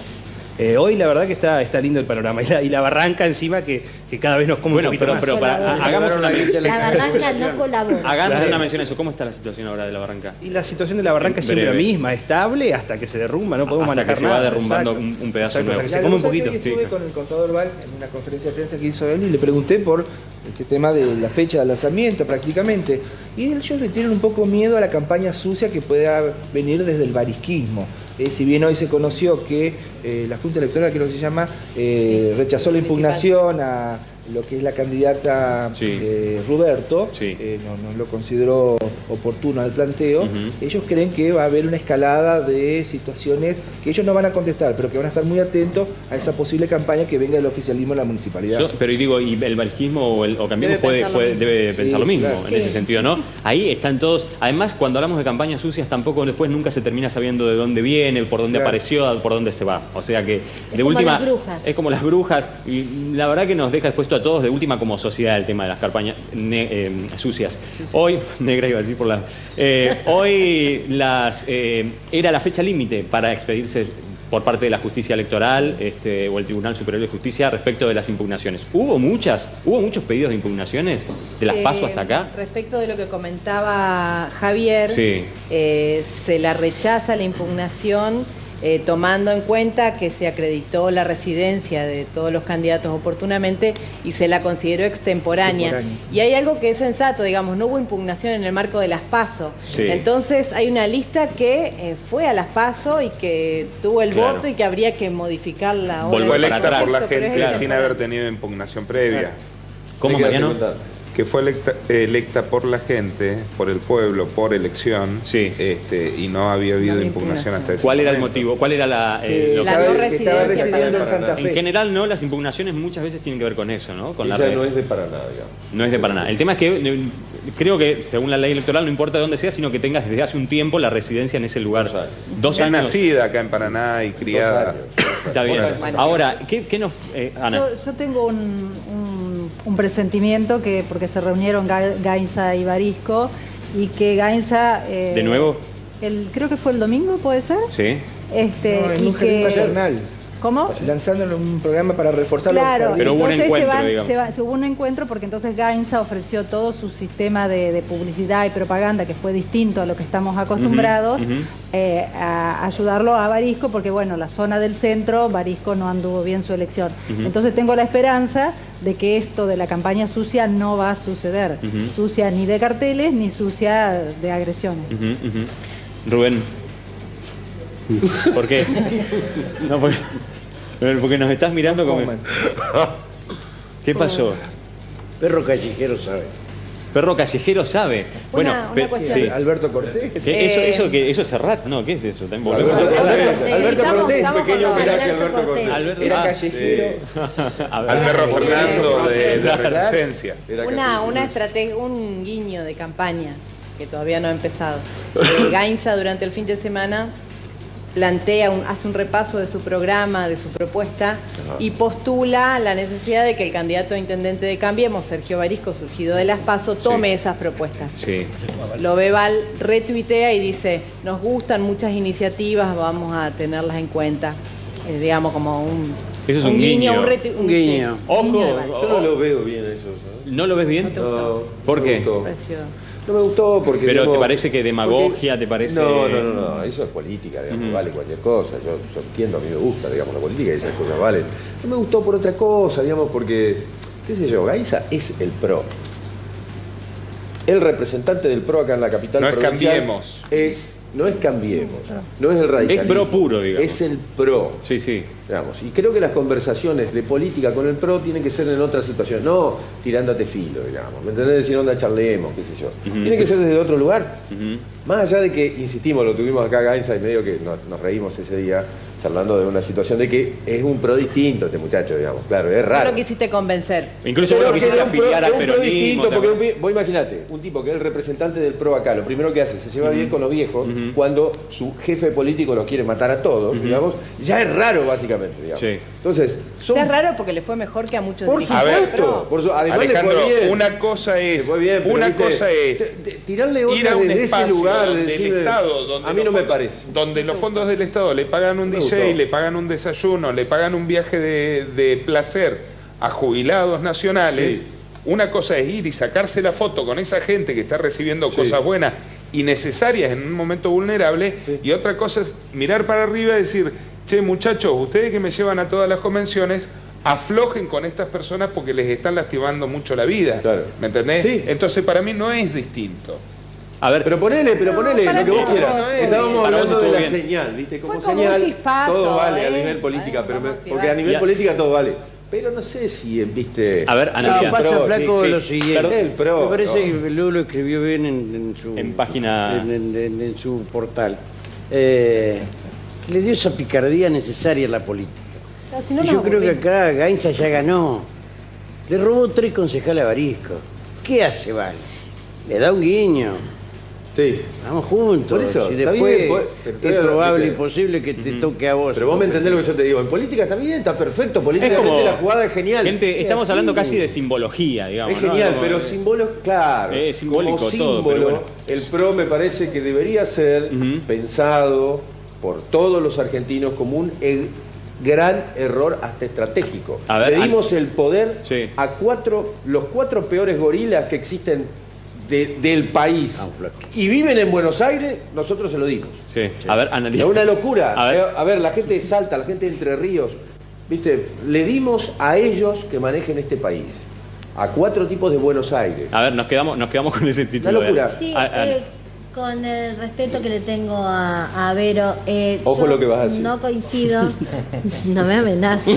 Hoy la verdad que está lindo el panorama y la barranca encima que cada vez nos come un poquito más. Pero hagamos una mención. La barranca no colabora. Hagamos una mención a eso. ¿Cómo está la situación ahora de la barranca? Y la situación de la barranca es siempre la misma, estable hasta que se derrumba, no podemos manejar nada. Hasta que se va derrumbando un pedazo nuevo. Se come un poquito. Estuve con el contador Valls en una conferencia de prensa que hizo él y le pregunté por este tema de la fecha de lanzamiento prácticamente. Y ellos le tienen un poco miedo a la campaña sucia que pueda venir desde el barisquismo. Si bien hoy se conoció que la Junta Electoral, creo que se llama, rechazó la impugnación a lo que es la candidata Ruberto, no lo consideró oportuno el planteo. Ellos creen que va a haber una escalada de situaciones que ellos no van a contestar, pero que van a estar muy atentos a esa posible campaña que venga del oficialismo en la municipalidad. Pero digo, ¿y el barisquismo o Cambiemos debe pensar lo mismo en ese sentido, ¿no? Ahí están todos. Además, cuando hablamos de campañas sucias, tampoco después nunca se termina sabiendo de dónde viene, por dónde apareció, por dónde se va. O sea que de última es como las brujas, y la verdad que nos deja expuesto a todos de última como sociedad el tema de las campañas sucias. Hoy, negra iba a decir por la... hoy era la fecha límite para expedirse por parte de la justicia electoral o el Tribunal Superior de Justicia respecto de las impugnaciones. ¿Hubo muchos pedidos de impugnaciones de las PASO hasta acá? Respecto de lo que comentaba Javier, se la rechaza la impugnación tomando en cuenta que se acreditó la residencia de todos los candidatos oportunamente y se la consideró extemporánea. Y hay algo que es sensato, digamos, no hubo impugnación en el marco de las PASO. Entonces hay una lista que fue a las PASO y que tuvo el voto y que habría que modificarla. Fue electa por la gente sin haber tenido impugnación previa. ¿Cómo, Mariano? Que fue electa por la gente, por el pueblo, por elección, y no había habido impugnación hasta ese momento. ¿Cuál era el motivo? ¿Cuál era la no residencia residiendo en Santa Fe? En general, no, las impugnaciones muchas veces tienen que ver con eso, ¿no? Con no es de Paraná, digamos. No es de Paraná. El tema es que creo que, según la ley electoral, no importa de dónde sea, sino que tengas desde hace un tiempo la residencia en ese lugar. 2 años. Nacida acá en Paraná y criada. Está bien. Ahora, ¿qué nos... Ana? Yo tengo un presentimiento que porque se reunieron Gainza y Barisco y que Gainza... ¿De nuevo? Creo que fue el domingo, ¿puede ser? Sí. En un jardín paternal. ¿Cómo? Lanzando un programa para reforzar claro, pero hubo un encuentro, hubo un encuentro porque entonces Gainza ofreció todo su sistema de publicidad y propaganda que fue distinto a lo que estamos acostumbrados a ayudarlo a Barisco porque bueno, la zona del centro, Barisco no anduvo bien su elección. Entonces tengo la esperanza de que esto de la campaña sucia no va a suceder. Sucia ni de carteles ni sucia de agresiones. Rubén. ¿Por qué? No, porque nos estás mirando como... ¿Qué pasó? Perro callejero sabe. Perro callejero sabe. Bueno, Alberto Cortés. Eso es Serrat, ¿no? ¿Qué es eso? Alberto Cortés. Un pequeño homenaje a Alberto Cortés. Era callejero. Al perro Fernando de Resistencia. Una estrategia, un guiño de campaña que todavía no ha empezado. Gainza durante el fin de semana hace un repaso de su programa, de su propuesta y postula la necesidad de que el candidato a intendente de Cambiemos, Sergio Barisco, surgido de las PASO, tome esas propuestas. Lobeval retuitea y dice, nos gustan muchas iniciativas, vamos a tenerlas en cuenta. Digamos como eso es un guiño. Un guiño. Ojo, yo no lo veo bien eso. ¿No lo ves bien? No. ¿Por qué? No me gustó porque... ¿Pero te parece que demagogia, te parece...? No, eso es política, digamos, vale cualquier cosa. Yo entiendo, a mí me gusta, digamos, la política y esas cosas valen. No me gustó por otra cosa, digamos, porque, qué sé yo, Gainza es el PRO. El representante del PRO acá en la capital provincial... No es Cambiemos, no es el radicalismo. Es PRO puro, digamos. Es el PRO. Sí. Digamos, y creo que las conversaciones de política con el PRO tienen que ser en otra situación, no tirándote filo, digamos. ¿Me entendés? Decir, onda, charlemos, qué sé yo. Tiene que ser desde otro lugar. Más allá de que, insistimos, lo tuvimos acá Gainza y medio que nos reímos ese día charlando de una situación de que es un PRO distinto este muchacho, digamos. Claro, es raro. No lo quisiste convencer. Incluso vos lo quisiste afiliar al peronismo. Porque vos imaginate, un tipo que es el representante del PRO acá, lo primero que hace, se lleva bien con los viejos, cuando su jefe político los quiere matar a todos, digamos, ya es raro básicamente, digamos. Entonces, ya es raro porque le fue mejor que a muchos dirigentes. Además Alejandro, le fue bien. una cosa es tirarle ir a un espacio lugar del Estado donde a mí no me parece. Donde los fondos del Estado le pagan un DJ, le pagan un desayuno, le pagan un viaje de placer a jubilados nacionales. Una cosa es ir y sacarse la foto con esa gente que está recibiendo cosas buenas y necesarias en un momento vulnerable, y otra cosa es mirar para arriba y decir, che, muchachos, ustedes que me llevan a todas las convenciones, aflojen con estas personas porque les están lastimando mucho la vida. ¿Me entendés? Entonces para mí no es distinto. A ver, pero ponele lo que vos quieras. Estábamos hablando de la señal, ¿viste? Como señal, todo vale a nivel política, porque a nivel política todo vale. pero no sé si, viste... A ver, Analia. Pasa, Flaco, lo siguiente. El PRO, me parece que Lu lo escribió bien en su... En página... En su portal. Le dio esa picardía necesaria a la política. Si no, y yo creo que acá Gainza ya ganó. Le robó 3 concejales a Barisco. ¿Qué hace, Val? Le da un guiño. Sí. Vamos juntos. Por eso, y está después bien, es probable y posible que te toque a vos. Pero vos me entendés lo que yo te digo. En política está bien, está perfecto. Políticamente como, la jugada es genial. Gente, estamos hablando casi de simbología, digamos. Es genial, ¿no? pero símbolo, claro. Es simbólico como todo, símbolo, pero bueno. el PRO me parece que debería ser pensado por todos los argentinos como un gran error hasta estratégico. A ver, le dimos el poder a los 4 peores gorilas que existen del país y viven en Buenos Aires, nosotros se lo dimos. Sí. A ver, analiza. Es una locura. A ver, la gente de Salta, la gente de Entre Ríos, ¿viste? Le dimos a ellos que manejen este país. A 4 tipos de Buenos Aires. A ver, nos quedamos con ese título. Una locura. Sí, con el respeto que le tengo a Vero, ojo lo que vas a decir. No coincido, no me amenaces.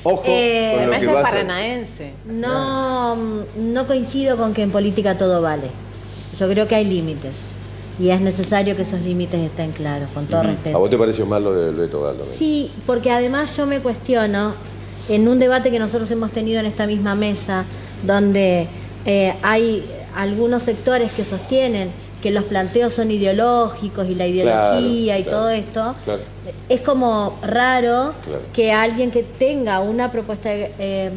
Ojo con lo que es vas paranaense. No coincido con que en política todo vale. Yo creo que hay límites. Y es necesario que esos límites estén claros, con todo respeto. ¿A vos te pareció mal lo de Beto Gallo? Sí, porque además yo me cuestiono, en un debate que nosotros hemos tenido en esta misma mesa, donde hay algunos sectores que sostienen que los planteos son ideológicos y la ideología y todo esto, es como raro que alguien que tenga una propuesta de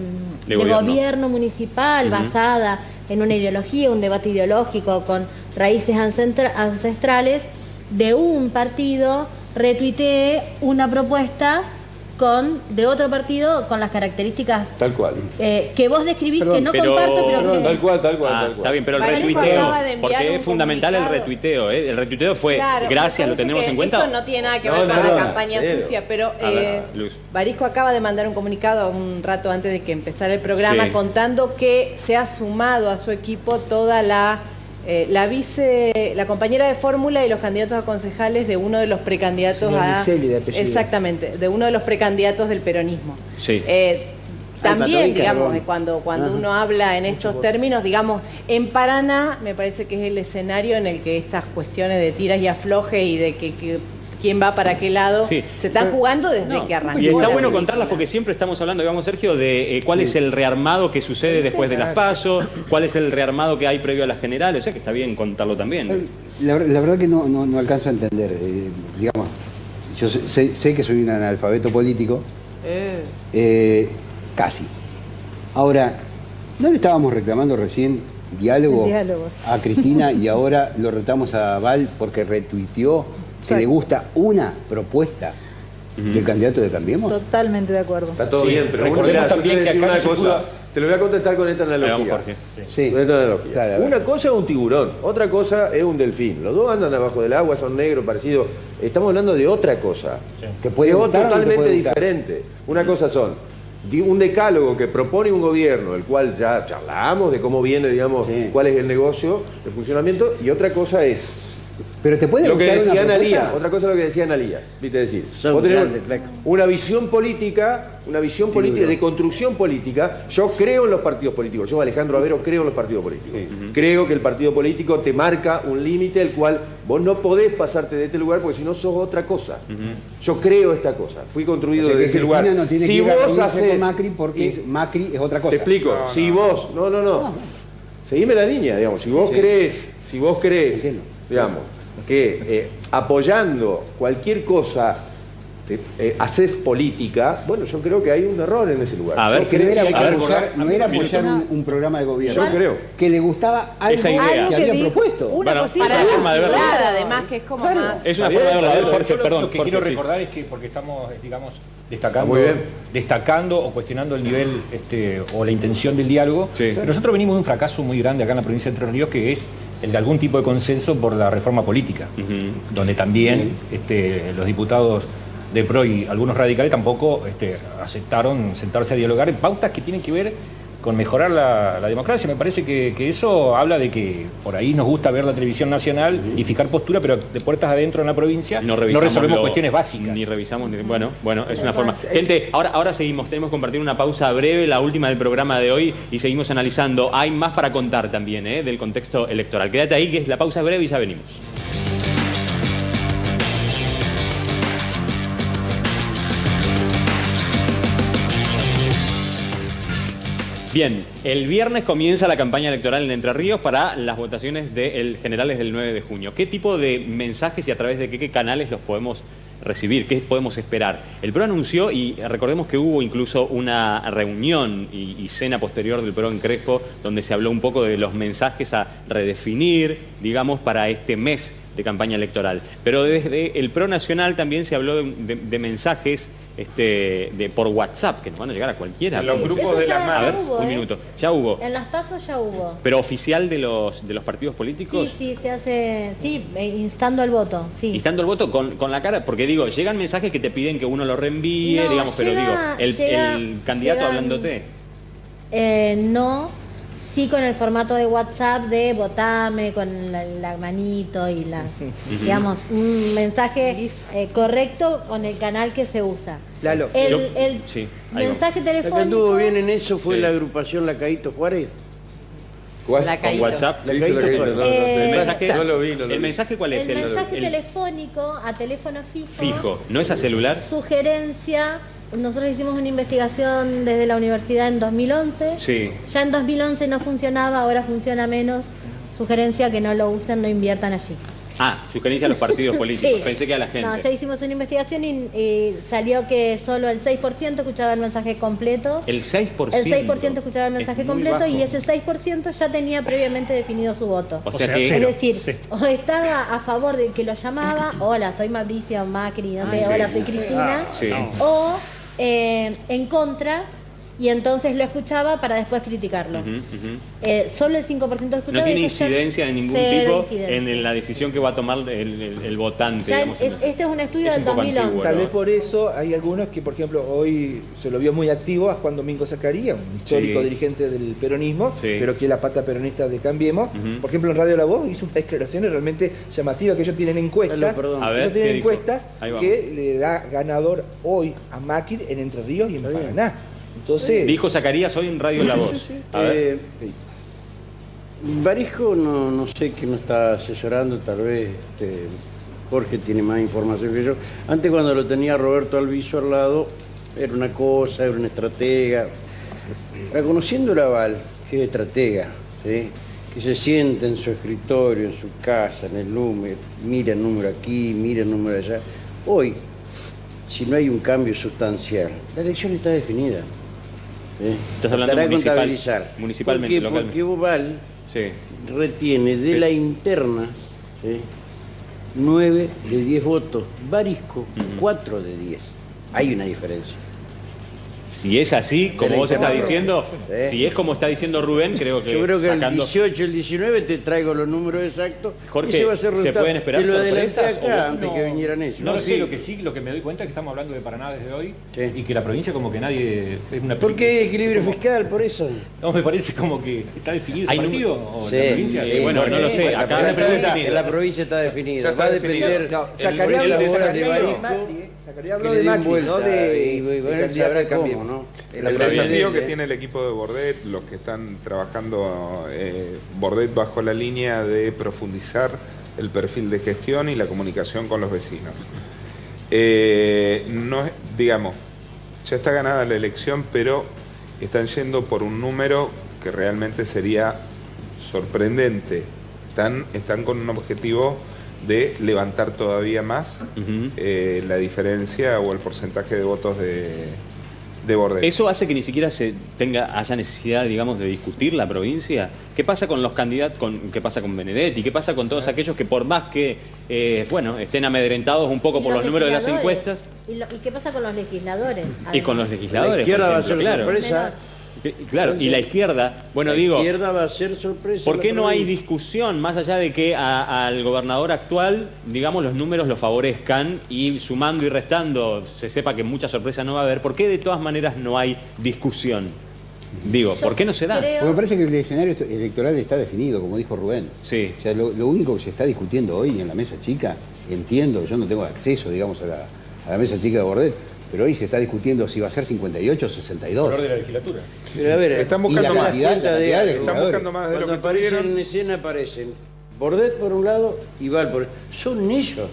gobierno municipal basada en una ideología, un debate ideológico con raíces ancestrales de un partido, retuitee una propuesta de otro partido con las características tal cual que vos describís, que no comparto, pero que... Tal cual. Está bien, pero el retuiteo, porque es fundamental el retuiteo. El retuiteo fue, gracias, lo tenemos en cuenta. Esto no tiene nada que ver con la campaña sucia, pero Barisco acaba de mandar un comunicado un rato antes de que empezara el programa contando que se ha sumado a su equipo toda la compañera de fórmula y los candidatos a concejales de uno de los precandidatos exactamente, de uno de los precandidatos del peronismo. Sí. También, digamos, cuando uno habla en estos términos, digamos, en Paraná me parece que es el escenario en el que estas cuestiones de tiras y afloje y de que quién va para qué lado, se están jugando desde que arrancó. Y está bueno contarlas porque siempre estamos hablando, digamos, Sergio, de cuál es el rearmado que sucede después de las PASO, cuál es el rearmado que hay previo a las generales, o sea que está bien contarlo también. La verdad que no alcanzo a entender, digamos, yo sé que soy un analfabeto político, casi. Ahora, ¿no le estábamos reclamando recién diálogo a Cristina y ahora lo retamos a Val porque retuiteó que le gusta una propuesta del candidato de Cambiemos? Totalmente de acuerdo. Está todo bien, pero recordemos también que acá una cosa, te lo voy a contestar con esta analogía. Con esta analogía. Claro, una cosa es un tiburón, otra cosa es un delfín. Los dos andan abajo del agua, son negros, parecidos. Estamos hablando de otra cosa, que puede gustar, totalmente diferente. Una cosa son un decálogo que propone un gobierno, el cual ya charlamos de cómo viene, digamos, cuál es el negocio, el funcionamiento, y otra cosa es pero te puede lo que decía una Analía, otra cosa es lo que decía Analía, viste decir, vos tenés una visión política, de construcción política. Yo creo en los partidos políticos, yo Alejandro Avero creo en los partidos políticos. Creo que el partido político te marca un límite el cual vos no podés pasarte de este lugar porque si no sos otra cosa. Yo creo esta cosa, fui construido desde ese lugar. No tiene si que vos haces con Macri porque Macri es otra cosa. Te explico, si vos, seguime la línea, digamos, si vos crees, digamos, que apoyando cualquier cosa haces política, bueno, yo creo que hay un error en ese lugar. A ver, no era apoyar un programa de gobierno. Yo creo que le gustaba algo que había propuesto. Una forma de verlo. Además que es como más... Es una forma de verlo. Jorge, perdón. Lo que quiero recordar es que porque estamos, digamos, destacando o cuestionando el nivel o la intención del diálogo, nosotros venimos de un fracaso muy grande acá en la provincia de Entre Ríos, que es el de algún tipo de consenso por la reforma política, donde también los diputados de PRO y algunos radicales tampoco aceptaron sentarse a dialogar en pautas que tienen que ver con mejorar la democracia. Me parece que eso habla de que por ahí nos gusta ver la televisión nacional y fijar postura, pero de puertas adentro en la provincia no resolvemos cuestiones básicas. Ni revisamos, bueno, es una forma. Gente, ahora seguimos, tenemos que compartir una pausa breve, la última del programa de hoy, y seguimos analizando. Hay más para contar también, del contexto electoral. Quédate ahí, que es la pausa breve y ya venimos. Bien, el viernes comienza la campaña electoral en Entre Ríos para las votaciones generales del 9 de junio. ¿Qué tipo de mensajes y a través de qué canales los podemos recibir? ¿Qué podemos esperar? El PRO anunció, y recordemos que hubo incluso una reunión y cena posterior del PRO en Crespo, donde se habló un poco de los mensajes a redefinir, digamos, para este mes de campaña electoral. Pero desde el PRO Nacional también se habló de mensajes por WhatsApp, que nos van a llegar a cualquiera. En los grupos de la mano. A ver, un minuto. Ya hubo. En las pasos ya hubo. ¿Pero oficial de los partidos políticos? Sí, se hace, instando el voto, sí. Instando el voto con la cara, porque digo, llegan mensajes que te piden que uno lo reenvíe, No, digamos, pero digo, llega- el candidato llegan- hablándote. No, sí con el formato de WhatsApp de votame, con la manito y las, digamos, un mensaje correcto con el canal que se usa. Lalo, El sí, ahí mensaje La que telefónico... anduvo bien en eso fue Sí. la agrupación Lacaíto Juárez. ¿Cuál? Con WhatsApp. Lacaíto Juárez. El mensaje, no lo vi, no lo vi. ¿El mensaje cuál es? El mensaje telefónico a teléfono fijo. Fijo, ¿no es a celular? Sugerencia. Nosotros hicimos una investigación desde la universidad en 2011. Sí. Ya en 2011 no funcionaba, ahora funciona menos. Sugerencia que no lo usen, no inviertan allí. Ah, sugerencia a los partidos políticos. Sí. Pensé que a la gente. No, ya hicimos una investigación y salió que solo el 6% escuchaba el mensaje completo. El 6%. El 6% escuchaba el mensaje Es muy completo bajo. y ese 6% ya tenía previamente definido su voto. O sea que... Es decir, o estaba a favor del que lo llamaba, hola, soy Mauricio Macri, no sé, sí. hola, soy Cristina, Sí. o en contra, y entonces lo escuchaba para después criticarlo. Solo el 5% escuchaba. No tiene y ya- incidencia de ningún cero tipo incidencia. en la decisión que va a tomar el votante. Ya digamos, en ese- este es un estudio Es del un poco 2011. antiguo, Tal ¿no? vez por eso hay algunos que, por ejemplo, hoy se lo vio muy activo a Juan Domingo Zacarías, un histórico Sí. dirigente del peronismo, Sí. pero que es la pata peronista de Cambiemos. Ujú. Por ejemplo, en Radio La Voz hizo unas declaraciones realmente llamativas, que ellos tienen encuestas, Dale, perdón. A ver, ellos tienen ¿qué dijo? encuestas Ahí vamos. que le da ganador hoy a Macri en Entre Ríos y en Paraná. Entonces, Dijo Zacarías hoy en Radio La Voz. sí. A ver. Barisco no sé quién nos está asesorando, tal vez Jorge tiene más información que yo. Antes, cuando lo tenía Roberto Alviso al lado, era una cosa, era una estratega. Reconociendo el aval, que es estratega, ¿sí? Que se sienta en su escritorio, en su casa, en el número, mira el número aquí, mira el número allá. Hoy, si no hay un cambio sustancial, la elección está definida. ¿sí? Estás hablando Tratará de municipal- contabilizar. municipalmente, ¿Por qué? localmente. Porque Oval Sí. retiene de Sí. la interna 9 de 10 votos, Barisco 4 de 10. Hay una diferencia. Si es así, como la vos estás interna. diciendo, Sí. si es como está diciendo Rubén, creo que Yo creo que sacando... el 18, el 19 te traigo los números exactos. Jorge, y se va a hacer ¿se resultado. pueden esperar Te lo adelanté sorpresas acá o- antes No, que vinieran ellos. No lo sí. sé, lo que me doy cuenta es que estamos hablando de Paraná desde hoy Sí. y que la provincia como que nadie... Es una ¿Por qué película. equilibrio Como- fiscal? Por eso. No, me parece como que está definido ese Hay partido o Sí, la provincia. sí, bueno, no lo sé, La acá provincia- me preguntan- la provincia está definida. Ya está Va a definido. depender No, el Zacarías de habló ahora de de Barisco. Zacarías habló que le de den Macri, vuelta, no de y bueno, él candidato sabrá de cómo, Cambiemos. ¿no? El El desafío presidente. que tiene el equipo de Bordet, los que están trabajando Bordet bajo la línea de profundizar el perfil de gestión y la comunicación con los vecinos. No, digamos, ya está ganada la elección, pero están yendo por un número que realmente sería sorprendente. Están con un objetivo de levantar todavía más la diferencia o el porcentaje de votos de Bordet. ¿Eso hace que ni siquiera haya necesidad, digamos, de discutir la provincia? ¿Qué pasa con los candidatos, qué pasa con Benedetti? ¿Qué pasa con todos aquellos que por más que, estén amedrentados un poco Y por los números de las legisladores. encuestas? ¿Y qué pasa con los legisladores? Y con los La legisladores, izquierda por va a ejemplo, ser claro. sorpresa. Claro, y la izquierda, bueno, digo, La izquierda va a ser sorpresa. ¿por en qué la no hay provincia. discusión más allá de que al gobernador actual, digamos, los números lo favorezcan y sumando y restando se sepa que mucha sorpresa no va a haber? ¿Por qué de todas maneras no hay discusión? Digo, ¿por qué no se da? Porque me parece que el escenario electoral está definido, como dijo Rubén. Sí. O sea, lo único que se está discutiendo hoy en la mesa chica, entiendo, yo no tengo acceso, digamos, a la mesa chica de Bordet, pero hoy se está discutiendo si va a ser 58 o 62. Color de la legislatura. Pero a ver, Están buscando más. Están buscando más de lo que cuando aparecen tuvieron. en escena aparecen Bordet por un lado y Val por otro. Son ellos.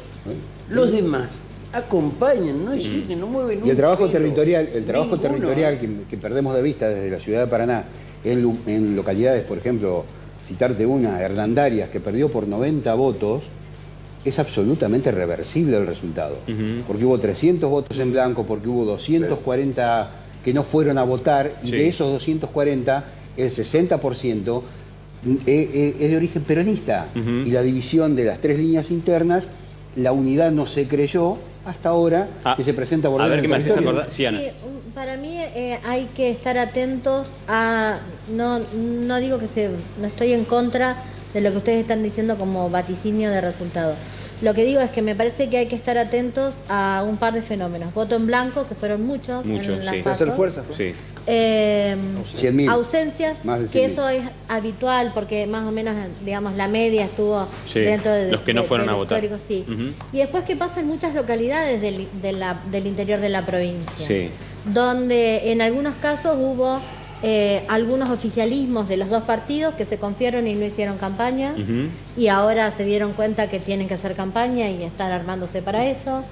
Los demás acompañan, no existen, no mueven. Y el trabajo territorial, que perdemos de vista desde la ciudad de Paraná, en localidades, por ejemplo, citarte una, Hernandarias, que perdió por 90 votos, es absolutamente reversible el resultado. Porque hubo 300 votos en blanco, porque hubo 240 que no fueron a votar, y de esos 240, el 60% es de origen peronista. Y la división de las 3 líneas internas, la unidad no se creyó hasta ahora que se presenta por a ver qué me haces acordar. Sí, Ana. Sí, para mí hay que estar atentos a... No digo que no estoy en contra de lo que ustedes están diciendo como vaticinio de resultado. Lo que digo es que me parece que hay que estar atentos a un par de fenómenos. Voto en blanco, que fueron muchos en las PASO. Hacer fuerza. Sí. 100.000. Ausencias, que eso es habitual porque más o menos, digamos, la media estuvo dentro de los que no fueron a votar. Sí. Y después, ¿qué pasa en muchas localidades del interior de la provincia? Sí. Donde en algunos casos hubo algunos oficialismos de los dos partidos que se confiaron y no hicieron campaña, y ahora se dieron cuenta que tienen que hacer campaña y están armándose para eso.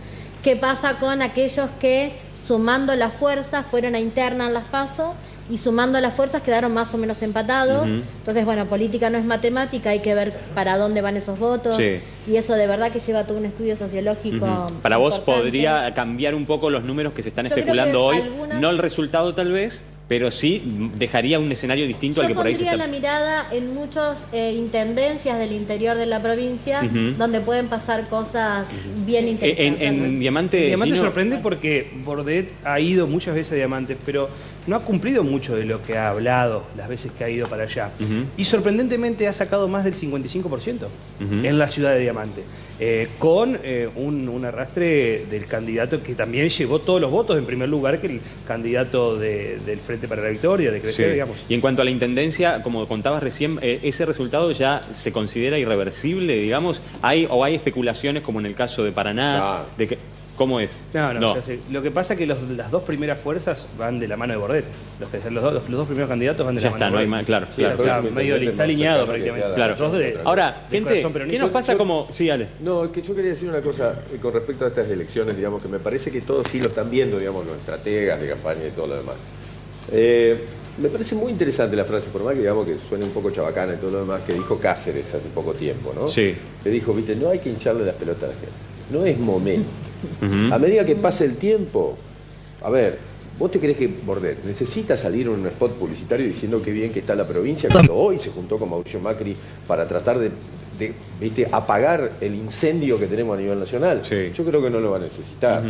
¿Qué pasa con aquellos que, sumando las fuerzas, fueron a interna en las PASO y sumando las fuerzas quedaron más o menos empatados? Entonces, bueno, política no es matemática, hay que ver para dónde van esos votos, y eso de verdad que lleva todo un estudio sociológico. Para vos importante. podría cambiar un poco los números que se están especulando hoy, no el resultado tal vez, pero sí dejaría un escenario distinto al que por ahí se está... Yo pondría la mirada en muchas intendencias del interior de la provincia, donde pueden pasar cosas bien interesantes. En Diamante sorprende porque Bordet ha ido muchas veces a Diamante, pero no ha cumplido mucho de lo que ha hablado las veces que ha ido para allá. Y sorprendentemente ha sacado más del 55% en la ciudad de Diamante. Con un arrastre del candidato que también llevó todos los votos en primer lugar que el candidato del Frente para la Victoria, de Crecer, digamos. Y en cuanto a la intendencia, como contabas recién, ese resultado ya se considera irreversible, digamos. ¿Hay especulaciones como en el caso de Paraná? De que, ¿cómo es? No. Ya sé. Lo que pasa es que las dos primeras fuerzas van de la mano de Bordet. Los dos primeros candidatos van de la mano de Bordet. No hay más, claro. Está alineado prácticamente. Claro. Ahora, gente, ¿qué nos pasa como...? Sí, Ale. No, es que yo quería decir una cosa con respecto a estas elecciones, digamos, que me parece que todos sí lo están viendo, digamos, los estrategas de campaña y todo lo demás. Me parece muy interesante la frase, por más que digamos que suene un poco chabacana y todo lo demás, que dijo Cáceres hace poco tiempo, ¿no? Sí. Que dijo, viste, no hay que hincharle las pelotas a la gente. No es momento. A medida que pase el tiempo, a ver, ¿vos te crees que Bordet necesita salir en un spot publicitario diciendo qué bien que está la provincia cuando hoy se juntó con Mauricio Macri para tratar de ¿viste, apagar el incendio que tenemos a nivel nacional? Yo creo que no lo va a necesitar.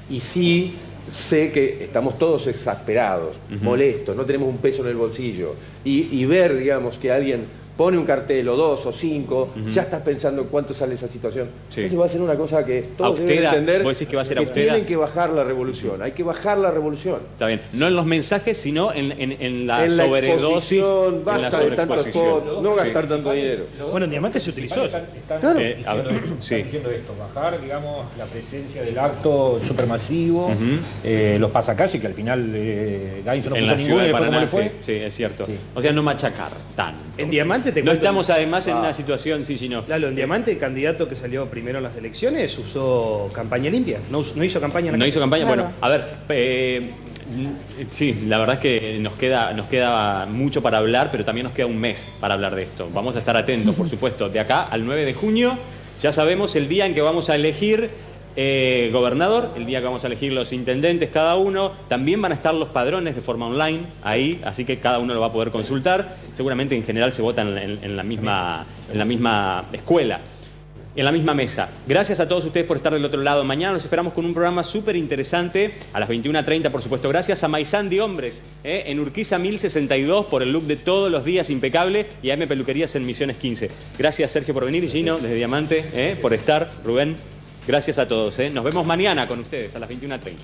Y sí sé que estamos todos exasperados, molestos, no tenemos un peso en el bolsillo. Y ver, digamos, que alguien pone un cartel o 2 o 5, ya estás pensando en cuánto sale esa situación. Entonces va a ser una cosa que todos deben entender. ¿Vos decís que va a ser que austera? Tienen que bajar la revolución, hay que bajar la revolución. Está bien, no en los mensajes, sino en la sobredosis, basta de tanto spot, no gastar tanto dinero. Bueno, en Diamante se utilizó eso. Están diciendo esto, bajar, digamos, la presencia del acto supermasivo, los pasacalles, que al final Gainz no puso ninguno y después cómo le fue. Sí, es cierto. O sea, no machacar tanto. En Diamante no estamos además en una situación, sino... Claro, en Diamante el candidato que salió primero en las elecciones usó campaña limpia, no hizo campaña. No hizo campaña, bueno, a ver, sí, la verdad es que nos queda mucho para hablar, pero también nos queda un mes para hablar de esto. Vamos a estar atentos, por supuesto, de acá al 9 de junio, ya sabemos el día en que vamos a elegir gobernador, el día que vamos a elegir los intendentes cada uno, también van a estar los padrones de forma online ahí, así que cada uno lo va a poder consultar. Seguramente en general se vota en la misma escuela, en la misma mesa. Gracias a todos ustedes por estar del otro lado. Mañana los esperamos con un programa súper interesante a las 21:30, por supuesto. Gracias a Maizán de Hombres, en Urquiza 1062, por el look de todos los días impecable, y a M Peluquerías en Misiones 15. Gracias, Sergio, por venir, y Gino, desde Diamante, por estar, Rubén. Gracias a todos. Nos vemos mañana con ustedes a las 21:30.